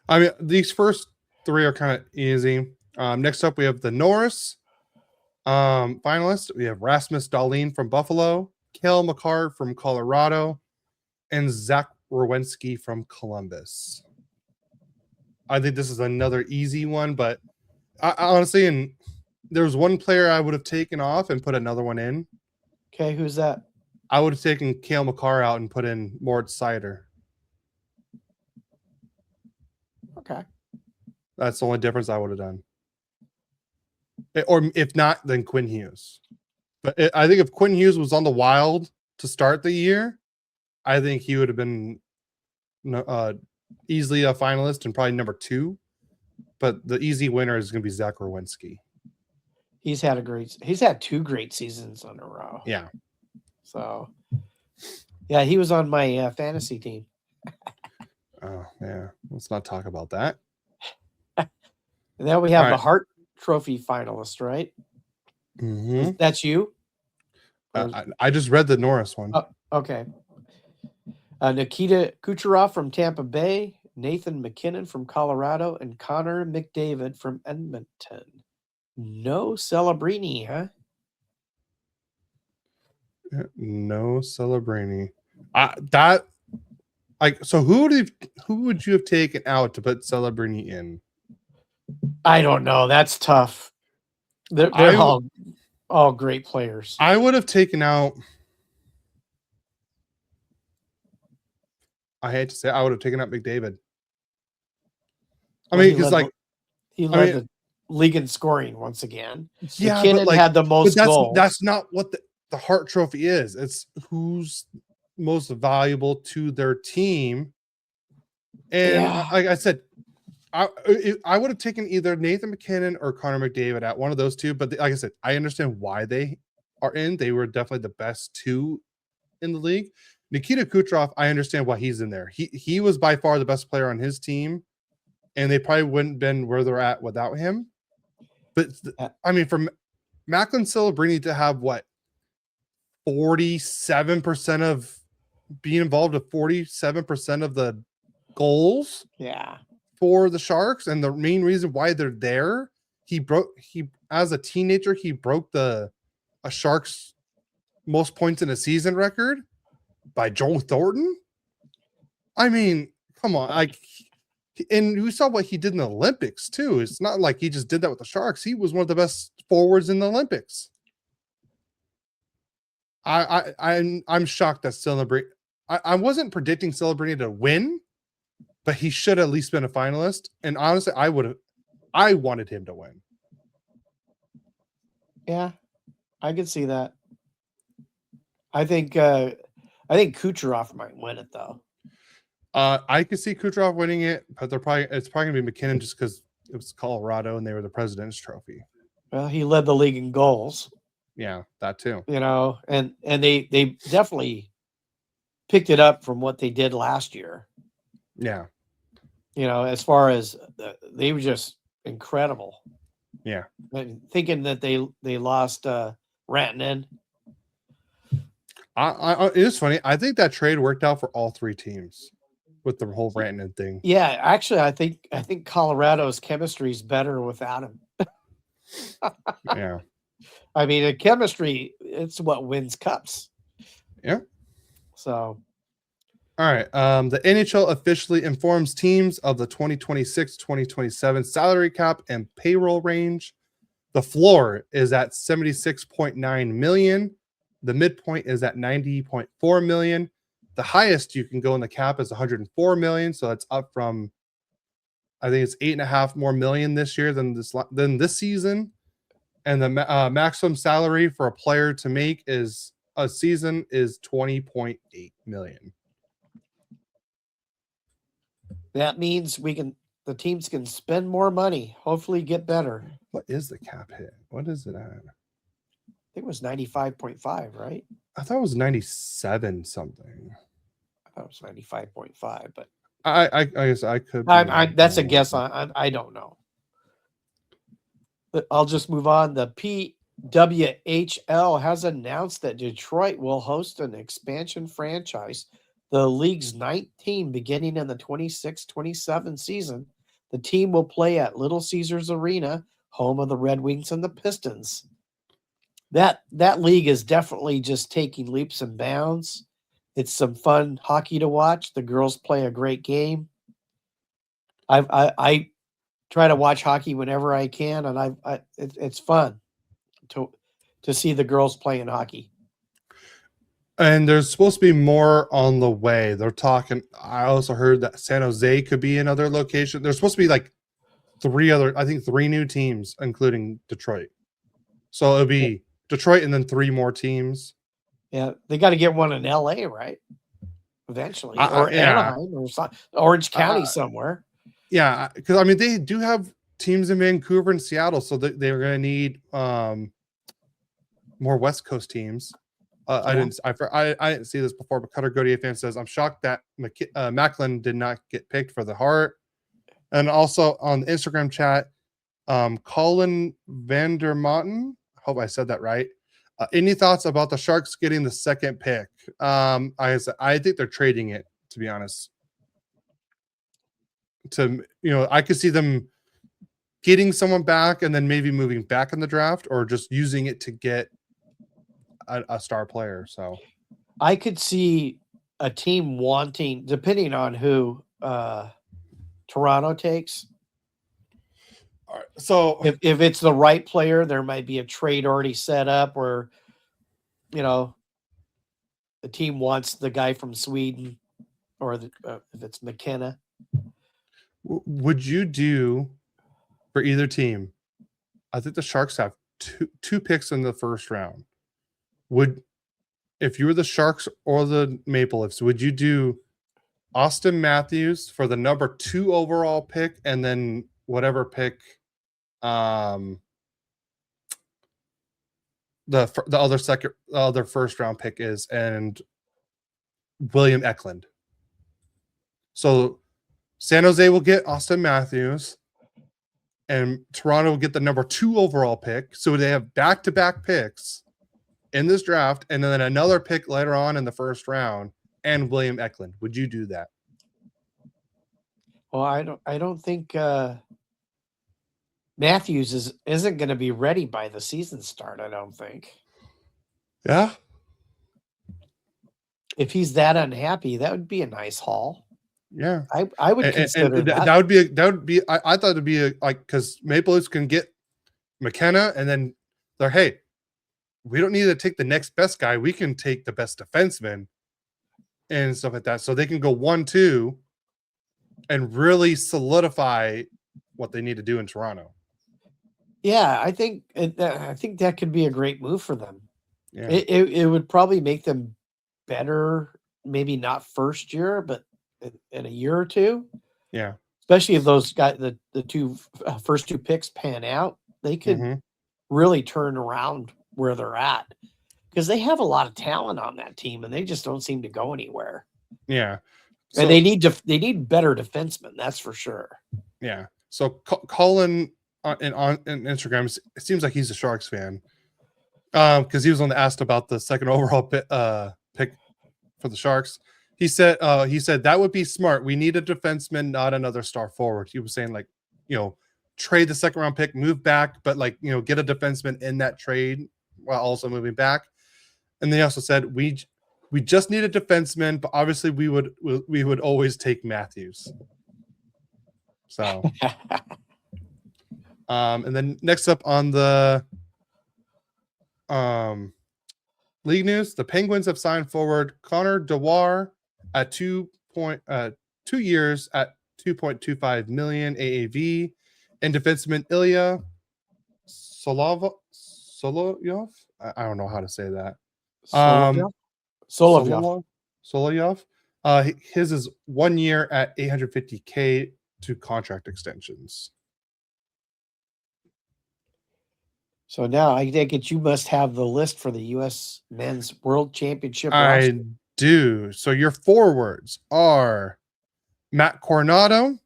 I mean, these first 3 are kind of easy. Next up, we have the Norris finalists. We have Rasmus Dahlin from Buffalo, Cale Makar from Colorado, and Zach Werenski from Columbus. I think this is another easy one, but I honestly, and there's one player I would have taken off and put another one in. Okay, who's that? I would have taken Cale Makar out and put in Moritz Seider. Okay. That's the only difference I would have done. Or if not, then Quinn Hughes. But I think if Quinn Hughes was on the Wild to start the year, I think he would have been easily a finalist and probably number 2. But the easy winner is going to be Zach Werenski. He's had 2 great seasons in a row. Yeah. So, yeah, he was on my fantasy team. Oh, yeah. Let's not talk about that. And then we have the Hart Trophy finalist, right? Mm-hmm. That's you? I just read the Norris one. Okay. Nikita Kucherov from Tampa Bay, Nathan McKinnon from Colorado, and Connor McDavid from Edmonton. No Celebrini, huh? No Celebrini. So who would you have taken out to put Celebrini in? I don't know. That's tough. They're all great players. I would have taken out. I hate to say, I would have taken out McDavid. I mean, because he led the league in scoring once again. Yeah, McKinnon had the most goals. That's not what the Hart Trophy is. It's who's most valuable to their team. And Yeah. like I said, I would have taken either Nathan McKinnon or Connor McDavid at one of those two. But like I said, I understand why they are in. They were definitely the best two in the league. Nikita Kucherov, I understand why he's in there. He was by far the best player on his team, and they probably wouldn't been where they're at without him. But I mean, for Macklin Celebrini to have what 47% of being involved with 47% of the goals Yeah. for the Sharks, and the main reason why they're there, he as a teenager, he broke a Sharks most points in a season record by Joel Thornton. I mean, come on, and we saw what he did in the Olympics too. It's not like he just did that with the Sharks. He was one of the best forwards in the Olympics. I'm shocked that Celebrini. I wasn't predicting Celebrini to win, but he should at least been a finalist. And honestly, I wanted him to win. Yeah, I could see that. I think Kucherov might win it though. I could see Kucherov winning it, but it's probably gonna be McKinnon just because it was Colorado and they were the President's Trophy. Well, he led the league in goals. Yeah, that too. You know, and they definitely picked it up from what they did last year. Yeah. You know, as far as they were just incredible. Yeah. And thinking that they lost Rantanen. It is funny. I think that trade worked out for all three teams with the whole Rantanen thing. Yeah, actually, I think Colorado's chemistry is better without him. Yeah. I mean, the chemistry, it's what wins cups. Yeah. So. All right. The NHL officially informs teams of the 2026-2027 salary cap and payroll range. The floor is at 76.9 million. The midpoint is at 90.4 million. The highest you can go in the cap is 104 million. So that's up from, I think it's 8.5 more million this year than this season. And the maximum salary for a player to make is a season is 20.8 million. That means the teams can spend more money, hopefully get better. What is the cap hit? What is it at? I think it was 95.5, right? I thought it was 97 something. I thought it was 95.5, but I guess I could. That's a guess. I don't know. But I'll just move on. The PWHL has announced that Detroit will host an expansion franchise, the league's 9th team, beginning in the 26-27 season. The team will play at Little Caesars Arena, home of the Red Wings and the Pistons. That league is definitely just taking leaps and bounds. It's some fun hockey to watch. The girls play a great game. I try to watch hockey whenever I can, and it's fun to see the girls playing hockey. And there's supposed to be more on the way. They're talking. I also heard that San Jose could be another location. There's supposed to be like three new teams, including Detroit. So it'll be Detroit and then 3 more teams. Yeah, they got to get one in LA, right? Eventually, or Anaheim, or Orange County somewhere. Yeah, because I mean they do have teams in Vancouver and Seattle, so they're going to need more West Coast teams. I didn't see this before, but Cutter Godier fan says I'm shocked that Macklin did not get picked for the Hart. And also on the Instagram chat, Colin Vandermotten, I hope I said that right. Any thoughts about the Sharks getting the second pick? I think they're trading it, to be honest. I could see them getting someone back and then maybe moving back in the draft, or just using it to get a star player. So I could see a team wanting, depending on who Toronto takes. all right, so if it's the right player, there might be a trade already set up where, the team wants the guy from Sweden, or if it's McKenna. Would you do for either team? I think the Sharks have two picks in the first round. if you were the Sharks or the Maple Leafs, would you do Austin Matthews for the number 2 overall pick, and then whatever pick the other first round pick is, and William Eklund? So San Jose will get Austin Matthews, and Toronto will get the number 2 overall pick. So they have back-to-back picks in this draft, and then another pick later on in the first round, and William Eklund. Would you do that? Well, I don't think Matthews isn't going to be ready by the season start. I don't think. Yeah. If he's that unhappy, that would be a nice haul. Yeah. I would consider that. That would be I thought it'd be because Maple Leafs can get McKenna, and then they're, hey, we don't need to take the next best guy. We can take the best defenseman and stuff like that. So they can go 1-2 and really solidify what they need to do in Toronto. Yeah, I think that could be a great move for them. Yeah. It would probably make them better, maybe not first year, but in a year or two. Yeah. Especially if those guys, the first two picks pan out, they could really turn around where they're at, because they have a lot of talent on that team and they just don't seem to go anywhere. Yeah. So, And they need better defensemen, that's for sure. Yeah. So Colin on Instagram, it seems like he's a Sharks fan, because he was on the asked about the second overall pick for the Sharks. He said that would be smart. We need a defenseman, not another star forward. He was saying, like, trade the second round pick, move back, but get a defenseman in that trade while also moving back. And they also said we just need a defenseman, but obviously we would always take Matthews. So and then next up on the league news, the Penguins have signed forward Connor Dewar at 2 years at $2.25 million AAV, and defenseman Ilya Solovyov. I don't know how to say that. Solovyov. His is 1 year at $850K to contract extensions. So now I take it you must have the list for the U.S. Men's World Championship I roster. do. So your forwards are Matt Coronado,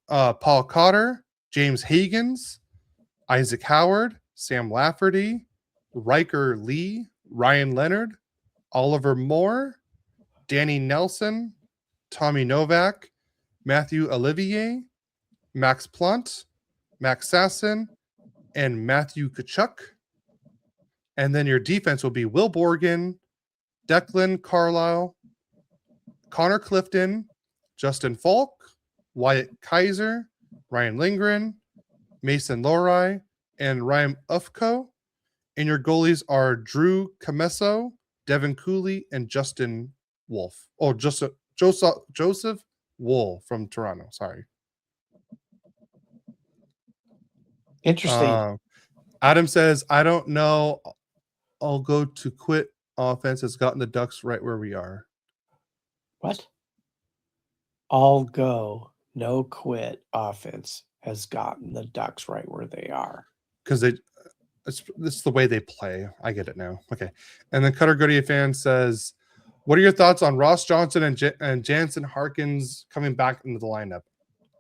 Paul Cotter, James Higgins, Isaac Howard, Sam Lafferty, Riker Lee, Ryan Leonard, Oliver Moore, Danny Nelson, Tommy Novak, Matthew Olivier, Max Plant, Max Sasson, and Matthew Kachuk. And then your defense will be Will Borgen, Declan Carlisle, Connor Clifton, Justin Falk, Wyatt Kaiser, Ryan Lindgren, Mason Lohrei, and Ryan Ufko. And your goalies are Drew Camesso, Devin Cooley, and Justin Wolf. Oh, Joseph Wool from Toronto. Sorry. Interesting. Adam says, I don't know. I'll go to quit offense has gotten the Ducks right where we are. What? All go, no quit offense has gotten the Ducks right where they are. Because it's the way they play. I get it now. Okay. And then Cutter Goody fan says, what are your thoughts on Ross Johnson and Jansen Harkins coming back into the lineup?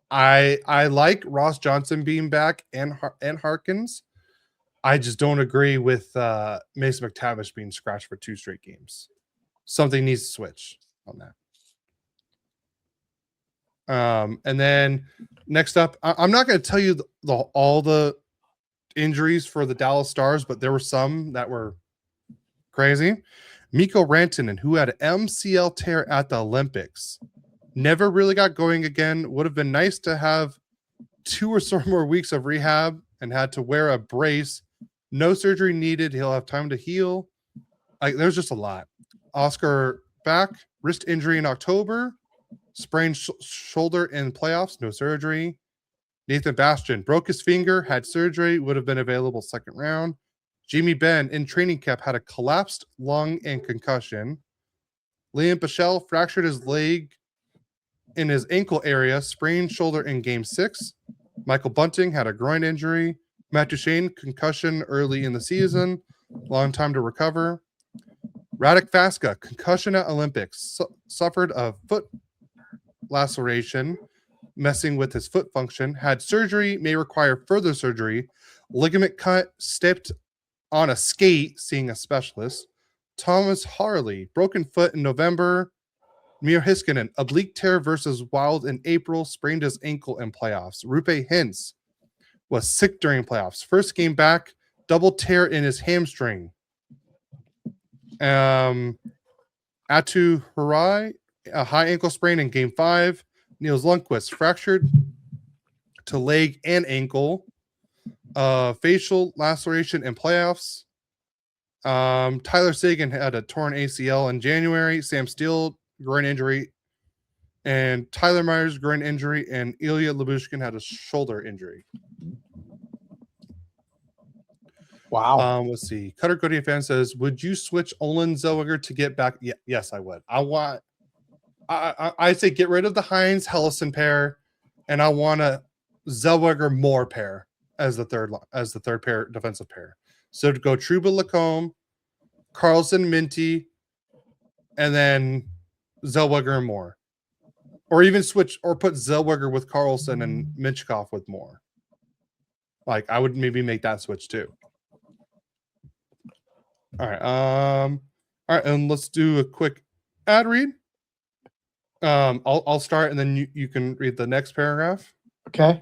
I like Ross Johnson being back and Harkins. I just don't agree with Mason McTavish being scratched for 2 straight games. Something needs to switch on that. And then next up, I'm not going to tell you all the injuries for the Dallas Stars, but there were some that were crazy. Mikko Rantanen, who had an MCL tear at the Olympics, never really got going again. Would have been nice to have 2 or so more weeks of rehab, and had to wear a brace. No surgery needed. He'll have time to heal. There's just a lot. Oscar back, wrist injury in October, sprained shoulder in playoffs, no surgery. Nathan Bastian broke his finger, had surgery, would have been available second round. Jamie Benn in training camp had a collapsed lung and concussion. Liam Bichelle fractured his leg in his ankle area, sprained shoulder in Game 6. Michael Bunting had a groin injury. Matt Duchene, concussion early in the season, long time to recover. Radek Vaska, concussion at Olympics, suffered a foot laceration, messing with his foot function, had surgery, may require further surgery, ligament cut, stepped on a skate, seeing a specialist. Thomas Harley, broken foot in November. Mir Hiskinen, oblique tear versus Wild in April, sprained his ankle in playoffs. Rupe Hintz was sick during playoffs. First game back, double tear in his hamstring. Atu Harai, a high ankle sprain in Game 5. Niels Lundqvist, fractured to leg and ankle. Facial laceration in playoffs. Tyler Seguin had a torn ACL in January. Sam Steele, groin injury. And Tyler Myers, groin injury. And Ilya Labushkin had a shoulder injury. Wow. Let's see. Cutter Cody fan says, would you switch Olin Zellweger to get back? Yeah, yes, I would. I say get rid of the Hines Hellison pair, and I want a Zellweger Moore pair as the third pair defensive pair. So to go Trouba Lacombe, Carlson Minty, and then Zellweger and Moore. Or even switch or put Zellweger with Carlson and Minchkov with Moore. Like I would maybe make that switch too. All right. And let's do a quick ad read. I'll start and then you can read the next paragraph. Okay.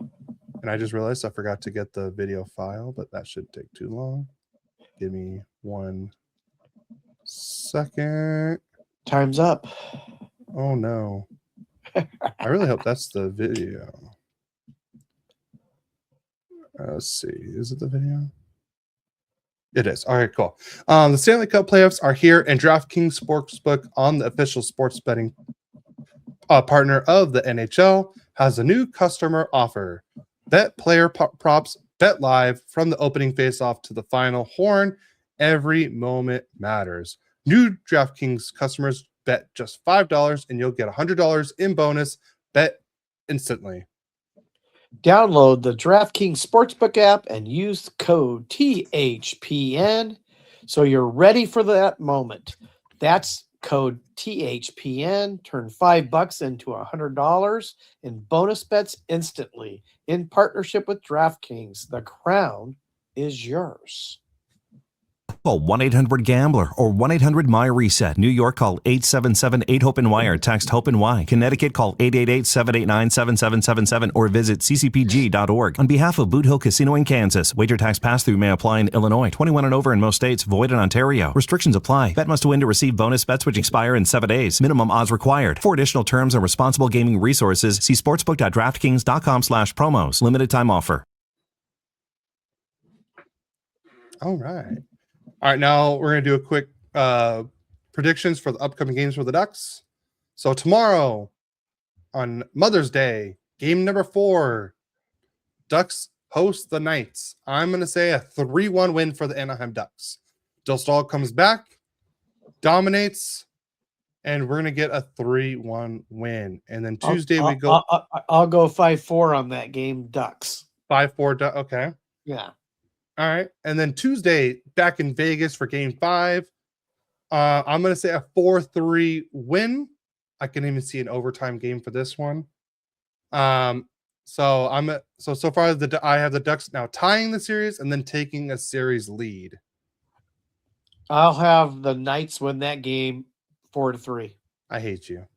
And I just realized I forgot to get the video file, but that should take too long. Give me 1 second. Time's up. Oh no. I really hope that's the video. Let's see. Is it the video? It is. All right, cool. The Stanley Cup playoffs are here, and DraftKings Sportsbook, on the official sports betting partner of the NHL, has a new customer offer. Bet player props, bet live from the opening faceoff to the final horn. Every moment matters. New DraftKings customers bet just $5 and you'll get $100 in bonus. Bet instantly. Download the DraftKings Sportsbook app and use the code THPN so you're ready for that moment. That's code THPN. Turn $5 into $100 in bonus bets instantly in partnership with DraftKings. The crown is yours. Call 1-800-GAMBLER or 1-800-MY-RESET. New York, call 877-8-HOPE-NY or text HOPE-NY. Connecticut, call 888-789-7777 or visit ccpg.org. On behalf of Boot Hill Casino in Kansas, wager tax pass-through may apply in Illinois. 21 and over in most states. Void in Ontario. Restrictions apply. Bet must win to receive bonus bets which expire in 7 days. Minimum odds required. For additional terms and responsible gaming resources, see sportsbook.draftkings.com/promos. Limited time offer. All right. All right, now we're going to do a quick predictions for the upcoming games for the Ducks. So tomorrow on Mother's Day, game number 4, Ducks host the Knights. I'm going to say a 3-1 win for the Anaheim Ducks. Del Stahl comes back, dominates, and we're going to get a 3-1 win. And then Tuesday we go. I'll go 5-4 on that game, Ducks. 5-4. Okay. Yeah. All right. And then Tuesday, back in Vegas for game 5. I'm going to say a 4-3 win. I can even see an overtime game for this one. So far I have the Ducks now tying the series and then taking a series lead. I'll have the Knights win that game 4-3. I hate you.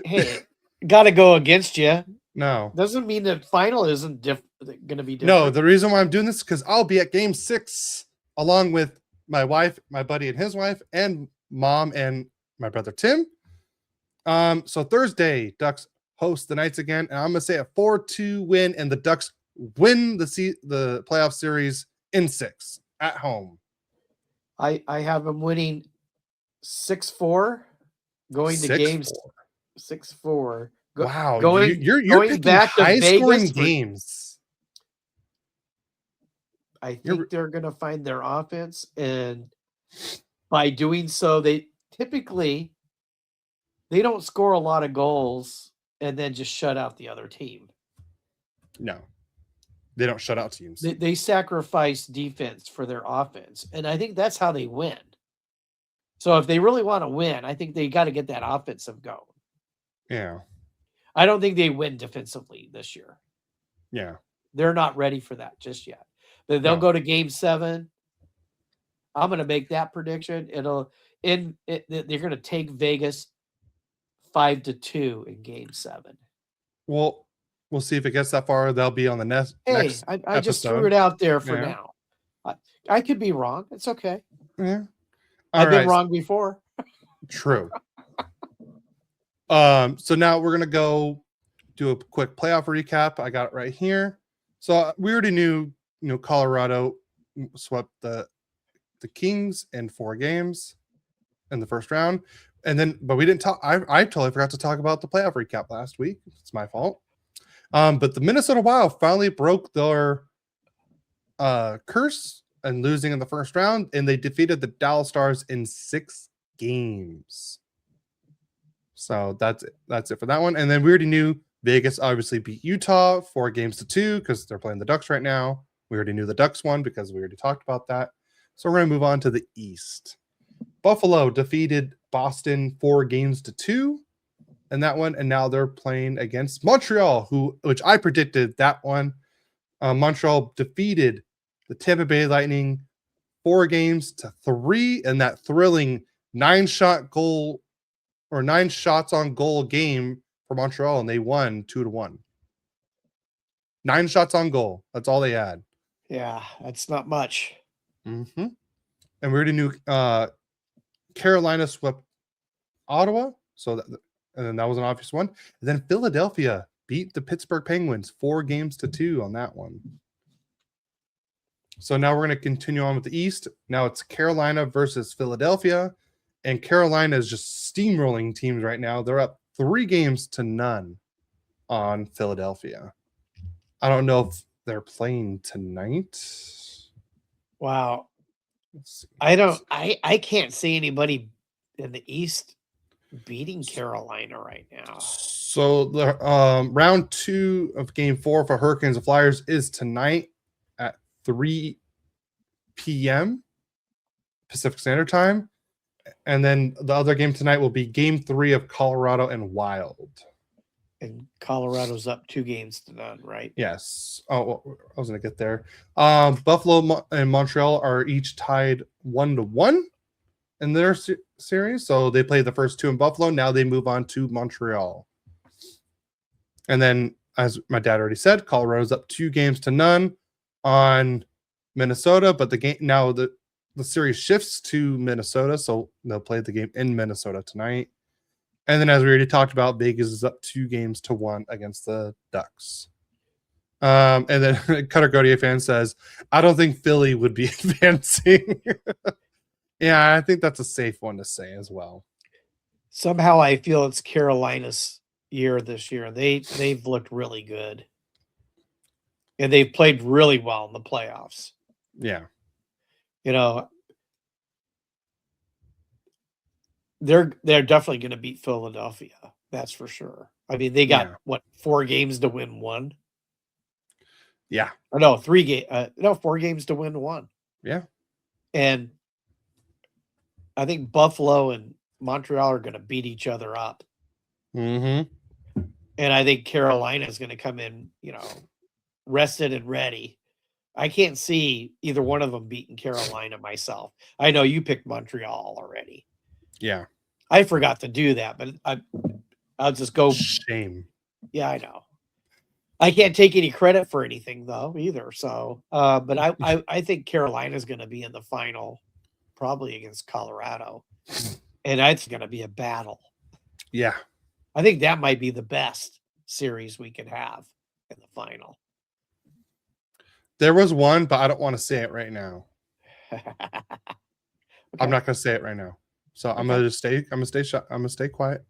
Hey, got to go against you. No. Doesn't mean the final isn't going to be different. No, the reason why I'm doing this is because I'll be at game 6 along with my wife, my buddy and his wife, and mom and my brother Tim. So Thursday, Ducks host the Knights again, and I'm going to say a 4-2 win, and the Ducks win the playoff series in 6 at home. I have them winning 6-4, going to games 6-4. Wow, going you're going picking back to high scoring Vegas games. I You're- think they're going to find their offense, and by doing so, they typically they don't score a lot of goals and then just shut out the other team. No, they don't shut out teams. They sacrifice defense for their offense, and I think that's how they win. So if they really want to win, I think they got to get that offensive going. Yeah. I don't think they win defensively this year. Yeah. They're not ready for that just yet. They'll No. go to game 7. I'm going to make that prediction. They're going to take Vegas 5-2 in game 7. Well, we'll see if it gets that far. They'll be on the next. Hey, I just threw it out there for now. I could be wrong. It's okay. Yeah. I've been wrong before. True. So now we're gonna go do a quick playoff recap. I got it right here. So we already knew, Colorado swept the Kings in 4 games in the first round, but we didn't talk. I totally forgot to talk about the playoff recap last week. It's my fault. But the Minnesota Wild finally broke their curse and losing in the first round, and they defeated the Dallas Stars in 6 games. So that's it for that one. And then we already knew Vegas obviously beat Utah 4-2 because they're playing the Ducks right now. We already knew the Ducks won because we already talked about that. So we're going to move on to the East. Buffalo defeated Boston 4-2 in that one, and now they're playing against Montreal, which I predicted that one. Montreal defeated the Tampa Bay Lightning 4-3 in that thrilling 9-shot goal or 9 shots on goal game for Montreal, and they won 2-1. 9 shots on goal. That's all they had. Yeah, that's not much. Mm-hmm. And we already knew Carolina swept Ottawa, and then that was an obvious one. And then Philadelphia beat the Pittsburgh Penguins 4-2 on that one. So now we're going to continue on with the East. Now it's Carolina versus Philadelphia, and Carolina is just steamrolling teams right now. They're up 3-0 on Philadelphia. I don't know if they're playing tonight. Wow. Let's see. I can't see anybody in the East beating Carolina right now. So the round 2 of game 4 for Hurricanes and Flyers is tonight at 3 p.m. Pacific Standard Time. And then the other game tonight will be game 3 of Colorado and Wild. And Colorado's up 2-0, right? Yes. Oh, well, I was going to get there. Buffalo and Montreal are each tied 1-1 in their series. So they played the first 2 in Buffalo. Now they move on to Montreal. And then, as my dad already said, Colorado's up 2-0 on Minnesota. But the game now the series shifts to Minnesota, so they'll play the game in Minnesota tonight. And then, as we already talked about, Vegas is up 2-1 against the Ducks. And then Cutter Godier fan says, I don't think Philly would be advancing. Yeah, I think that's a safe one to say as well. Somehow I feel it's Carolina's year this year. They've looked really good. And they've played really well in the playoffs. Yeah. They're definitely going to beat Philadelphia. That's for sure. I mean, they got 4 games to win 1. Yeah. Or no, 4 games to win 1. Yeah. And I think Buffalo and Montreal are going to beat each other up. Mm-hmm. And I think Carolina is going to come in, rested and ready. I can't see either one of them beating Carolina myself. I know you picked Montreal already. Yeah. I forgot to do that, but I'll just go. Shame. Yeah, I know. I can't take any credit for anything though either. So, but I think Carolina is going to be in the final, probably against Colorado, and it's going to be a battle. Yeah. I think that might be the best series we could have in the final. There was one, but I don't want to say it right now. Okay. I'm not going to say it right now. So I'm going to stay quiet.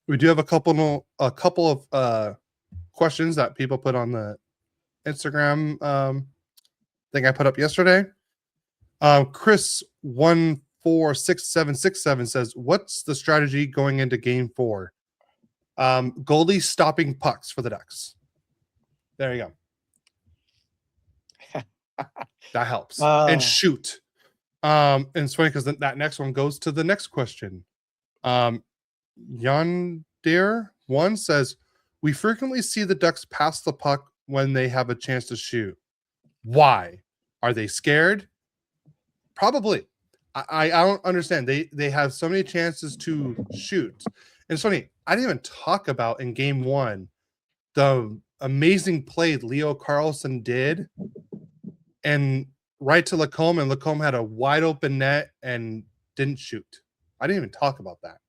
We do have a couple of questions that people put on the Instagram thing I put up yesterday. Chris 146767 says, "What's the strategy going into Game 4? Goalie stopping pucks for the Ducks." There you go. That helps. And shoot. And it's funny because that next one goes to the next question. Yondir one says, "We frequently see the Ducks pass the puck when they have a chance to shoot. Why? Are they scared? Probably. I don't understand. They have so many chances to shoot. And it's funny, I didn't even talk about in Game 1 the amazing play Leo Carlson did, and right to Lacombe, and Lacombe had a wide open net and didn't shoot. I didn't even talk about that.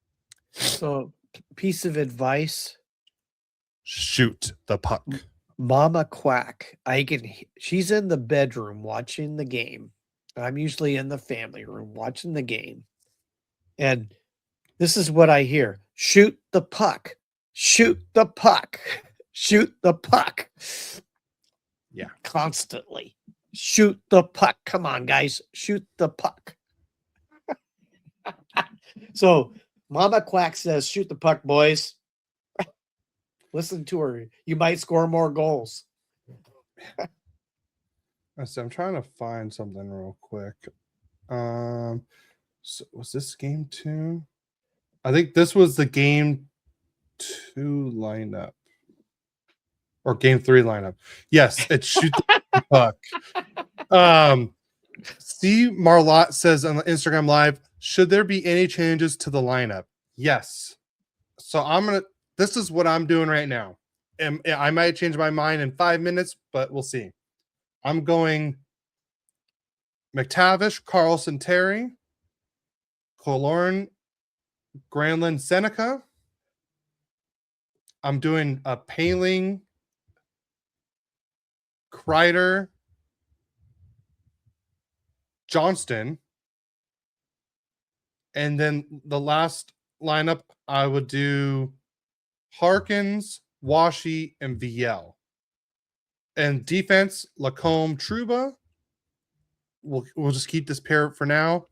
So, piece of advice: shoot the puck. Mama Quack. She's in the bedroom watching the game. I'm usually in the family room watching the game. And this is what I hear: shoot the puck, shoot the puck, shoot the puck. Yeah. Constantly. Shoot the puck. Come on, guys. Shoot the puck. So Mama Quack says, shoot the puck, boys. Listen to her. You might score more goals. So I'm trying to find something real quick. So was this Game 2? I think this was the Game 2 lineup. Or Game 3 lineup. Yes, it's shoot the puck. Steve Marlott says on the Instagram Live, "Should there be any changes to the lineup?" Yes. So this is what I'm doing right now. And I might change my mind in 5 minutes, but we'll see. I'm going McTavish, Carlson, Terry, Killorn, Granlin, Seneca. I'm doing a Paling, Kreider, Johnston. And then the last lineup, I would do Harkins, Washi, and VL. And defense, Lacombe, Trouba. We'll just keep this pair for now.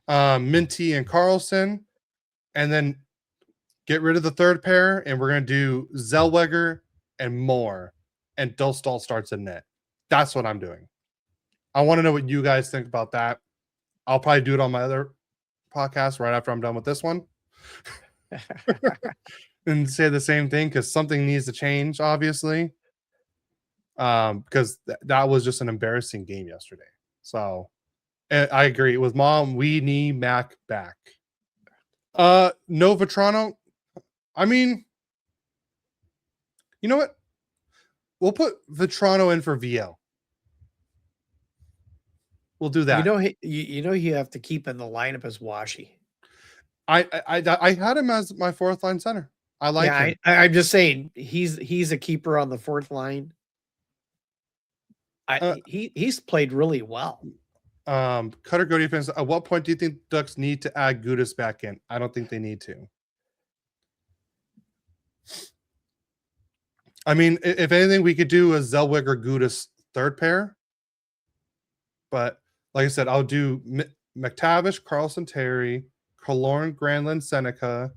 Minty and Carlson. And then get rid of the third pair, and we're going to do Zellweger and Moore. And Dostal starts in net. That's what I'm doing. I want to know what you guys think about that. I'll probably do it on my other podcast right after I'm done with this one. And say the same thing, because something needs to change, obviously. Because that was just an embarrassing game yesterday. So I agree with Mom. We need Mac back. No Vetrano. I mean, you know what? We'll put Vetrano in for VL. We'll do that. You have to keep in the lineup as Washi. I had him as my fourth line center. I like him. I'm just saying he's a keeper on the fourth line. He's played really well. Cutter Go defense. At what point do you think Ducks need to add Gudis back in? I don't think they need to. I mean, if anything, we could do a Zellweger Gudis third pair. But like I said, I'll do McTavish, Carlson, Terry, Killorn, Granlin, Seneca,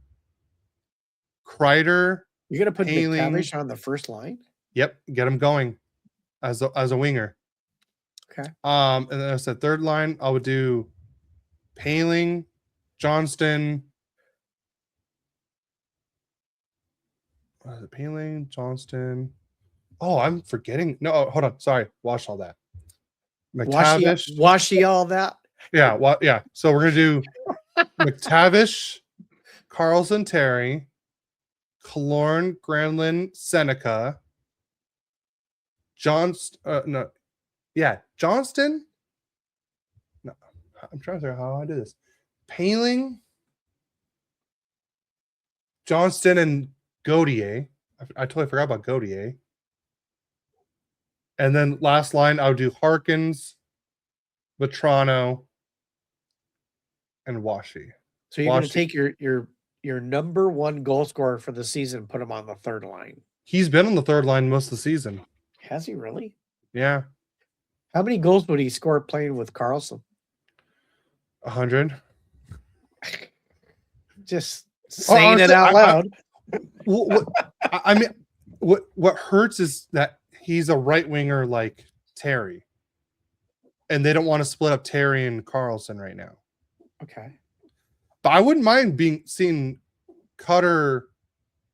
Kreider. You're gonna put Paling. McTavish on the first line? Yep, get him going as a winger. Okay. And then I said third line, I would do Paling, Johnston. Paling, Johnston. Oh, I'm forgetting. No, hold on. Sorry. Wash all that. McTavish. Washy all that? Yeah. Yeah. So we're going to do McTavish, Carlson, Terry, Killorn, Granlin, Seneca, Johnston. Johnston. No, I'm trying to figure out how I do this. Paling, Johnston, and Gaudier. I totally forgot about Gaudier. And then last line, I would do Harkins, Vetrano, and Washi. So you're going to take your number one goal scorer for the season and put him on the third line. He's been on the third line most of the season. Has he really? Yeah. How many goals would he score playing with Carlson? 100. Just saying it honestly, out loud. I mean, what hurts is that he's a right winger like Terry, and they don't want to split up Terry and Carlson right now. Okay. But I wouldn't mind seeing Cutter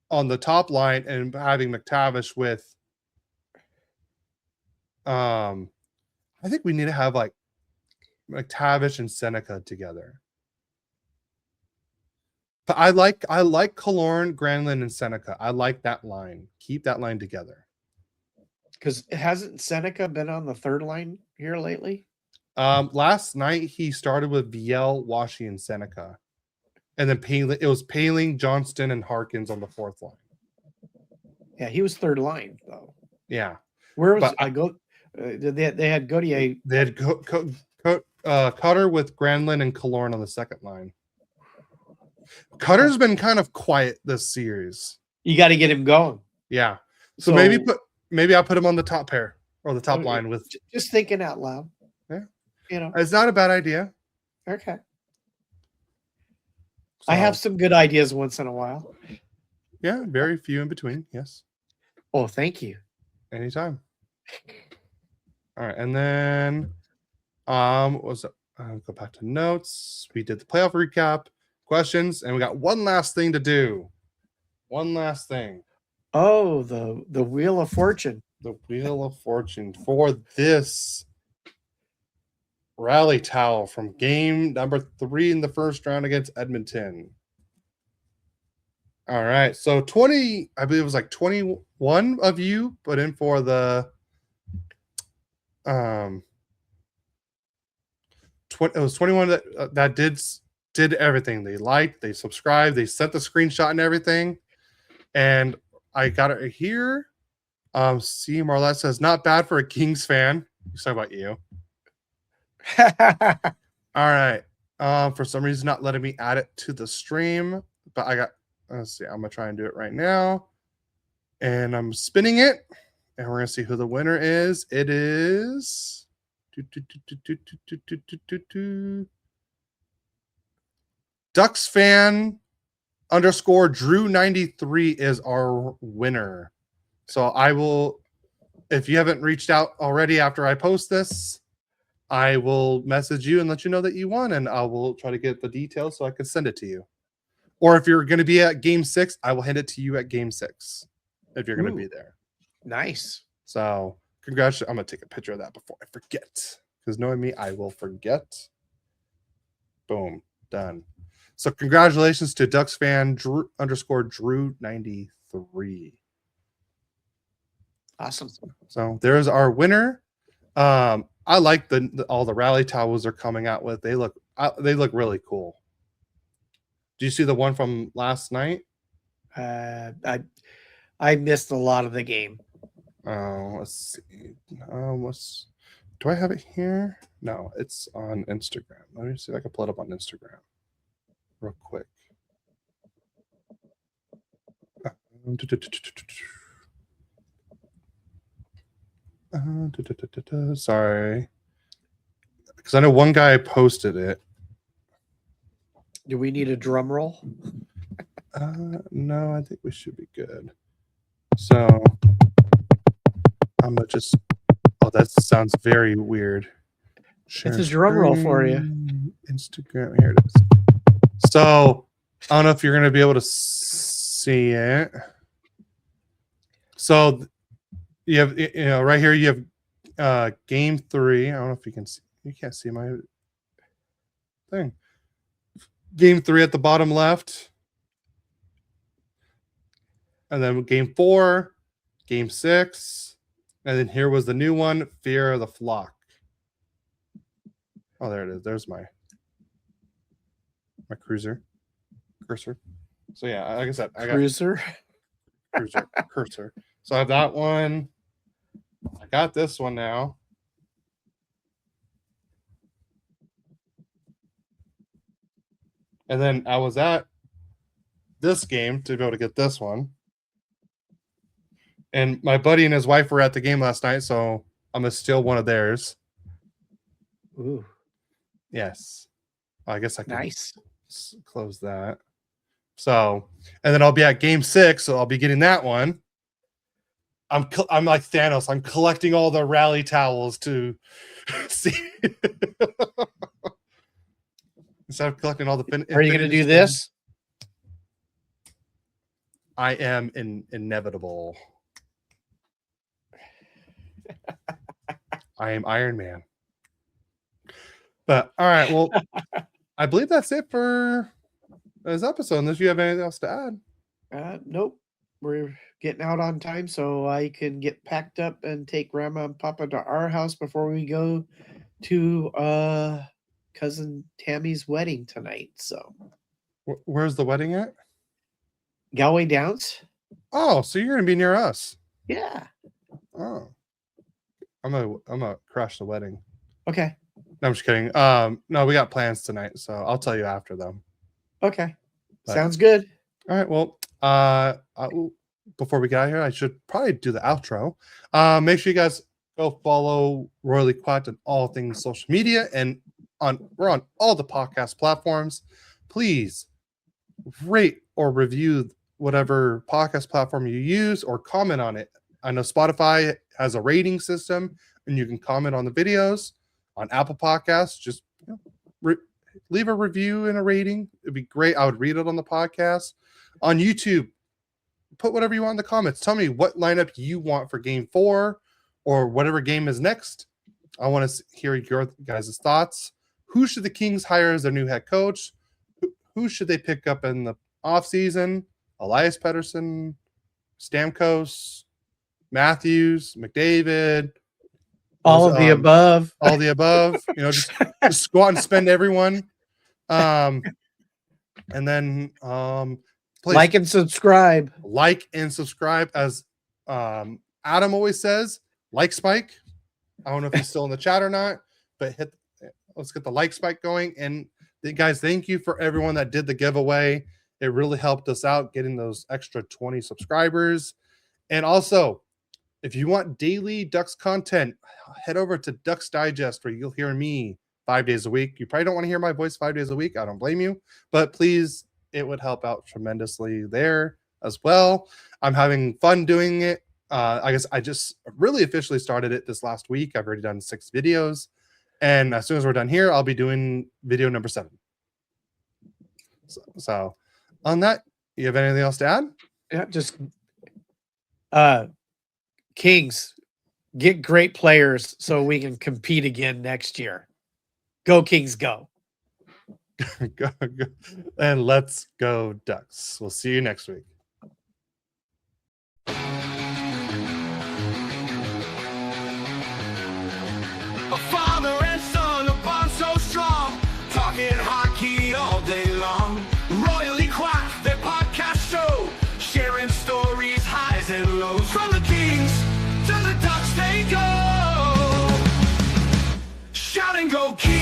on the top line and having McTavish with. I think we need to have like McTavish and Seneca together. But I like Killorn, Granlin, and Seneca. I like that line. Keep that line together. Because hasn't Seneca been on the third line here lately? Last night he started with Viel, Washi, and Seneca. And then it was Paling, Johnston, and Harkins on the fourth line. Yeah, he was third line though. Yeah. Where was But I go? They had Gautier. They had Cutter with Granlin and Killorn on the second line. Cutter's been kind of quiet this series. You got to get him going. Yeah. So maybe I'll put him on the top pair or the top line with. Just thinking out loud. Yeah. You know. It's not a bad idea. Okay. So, I have some good ideas once in a while. Yeah, very few in between. Yes. Oh, thank you. Anytime. All right, and then go back to notes. We did the playoff recap, questions, and we got one last thing to do. One last thing. Oh, the Wheel of Fortune. The Wheel of Fortune for this rally towel from game number 3 in the first round against Edmonton. All right, so 20, I believe it was like 21 of you put in for the it was 21 that did everything. They liked, they subscribed, they sent the screenshot and everything. And I got it here. C. Marlette says, not bad for a Kings fan. He's talking about you. All right. For some reason, not letting me add it to the stream, but let's see. I'm gonna try and do it right now. And I'm spinning it, and we're gonna see who the winner is. It is Ducks fan _ Drew 93 is our winner. So I will, if you haven't reached out already after I post this, I will message you and let you know that you won, and I will try to get the details so I can send it to you. Or if you're going to be at game 6, I will hand it to you at game 6 if you're going to be there. Nice. So congratulations. I'm going to take a picture of that before I forget, because knowing me, I will forget. Boom. Done. So congratulations to Ducks fan Drew _ Drew93. Awesome. So there's our winner. I like all the rally towels they're coming out with. They look really cool. Do you see the one from last night? I missed a lot of the game. Let's see. Do I have it here? No, it's on Instagram. Let me see if I can pull it up on Instagram real quick. Sorry, because I know one guy posted it. Do we need a drum roll? No, I think we should be good. So I'm gonna just. Oh, that sounds very weird. It's a drum roll for you. Instagram. Here it is. So I don't know if you're gonna be able to see it. So you have, right here you have game 3. I don't know if you can see. You can't see my thing. Game 3 at the bottom left. And then game 4, game 6. And then here was the new one, Fear of the Flock. Oh, there it is. There's my cursor. So yeah, like I said, I got cursor. So I have that one. I got this one now. And then I was at this game to be able to get this one. And my buddy and his wife were at the game last night, so I'm going to steal one of theirs. Ooh, Yes. I guess I can nice. close that. So, and then I'll be at game 6, so I'll be getting that one. I'm like Thanos. I'm collecting all the rally towels to see. Instead of collecting all the Are you going to do this? I am inevitable. I am Iron Man. But all right, well, I believe that's it for this episode. Unless you have anything else to add. Nope. We're getting out on time so I can get packed up and take Grandma and Papa to our house before we go to cousin Tammy's wedding tonight. So Where's the wedding at? Galway Downs. Oh, so you're gonna be near us. Yeah. Oh, I'm gonna crash the wedding. Okay. No, I'm just kidding. No, we got plans tonight, so I'll tell you after them. Okay. But- Sounds good. All right. Well, before we get out of here, I should probably do the outro. Make sure you guys go follow Royally Quacked on all things social media, and we're on all the podcast platforms. Please rate or review whatever podcast platform you use, or comment on it. I know Spotify has a rating system, and you can comment on the videos. On Apple Podcasts, just leave a review and a rating. It'd be great. I would read it on the podcast. On YouTube, put whatever you want in the comments. Tell me what lineup you want for game 4 or whatever game is next. I want to hear your guys' thoughts. Who should the Kings hire as their new head coach? Who should they pick up in the offseason? Elias Pettersson, Stamkos, Matthews, McDavid. All of the above. All the above. Just go out and spend everyone. And then please Like and subscribe. Like and subscribe. As Adam always says, like spike. I don't know if he's still in the chat or not, but let's get the like spike going. And guys, thank you for everyone that did the giveaway. It really helped us out getting those extra 20 subscribers. And also, if you want daily Ducks content, head over to Ducks Digest, where you'll hear me 5 days a week. You probably don't want to hear my voice 5 days a week. I don't blame you, but please, it would help out tremendously there as well. I'm having fun doing it. I guess I just really officially started it this last week. I've already done 6 videos, and as soon as we're done here, I'll be doing video number 7. So on that, you have anything else to add? Yeah, just Kings, get great players so we can compete again next year. Go Kings, go. go. And let's go Ducks. We'll see you next week. A father and son, a bond so strong, talking hockey all day long. Royally Quacked, their podcast show, sharing stories, highs and lows. From the Kings to the Ducks they go, shout and go Kings.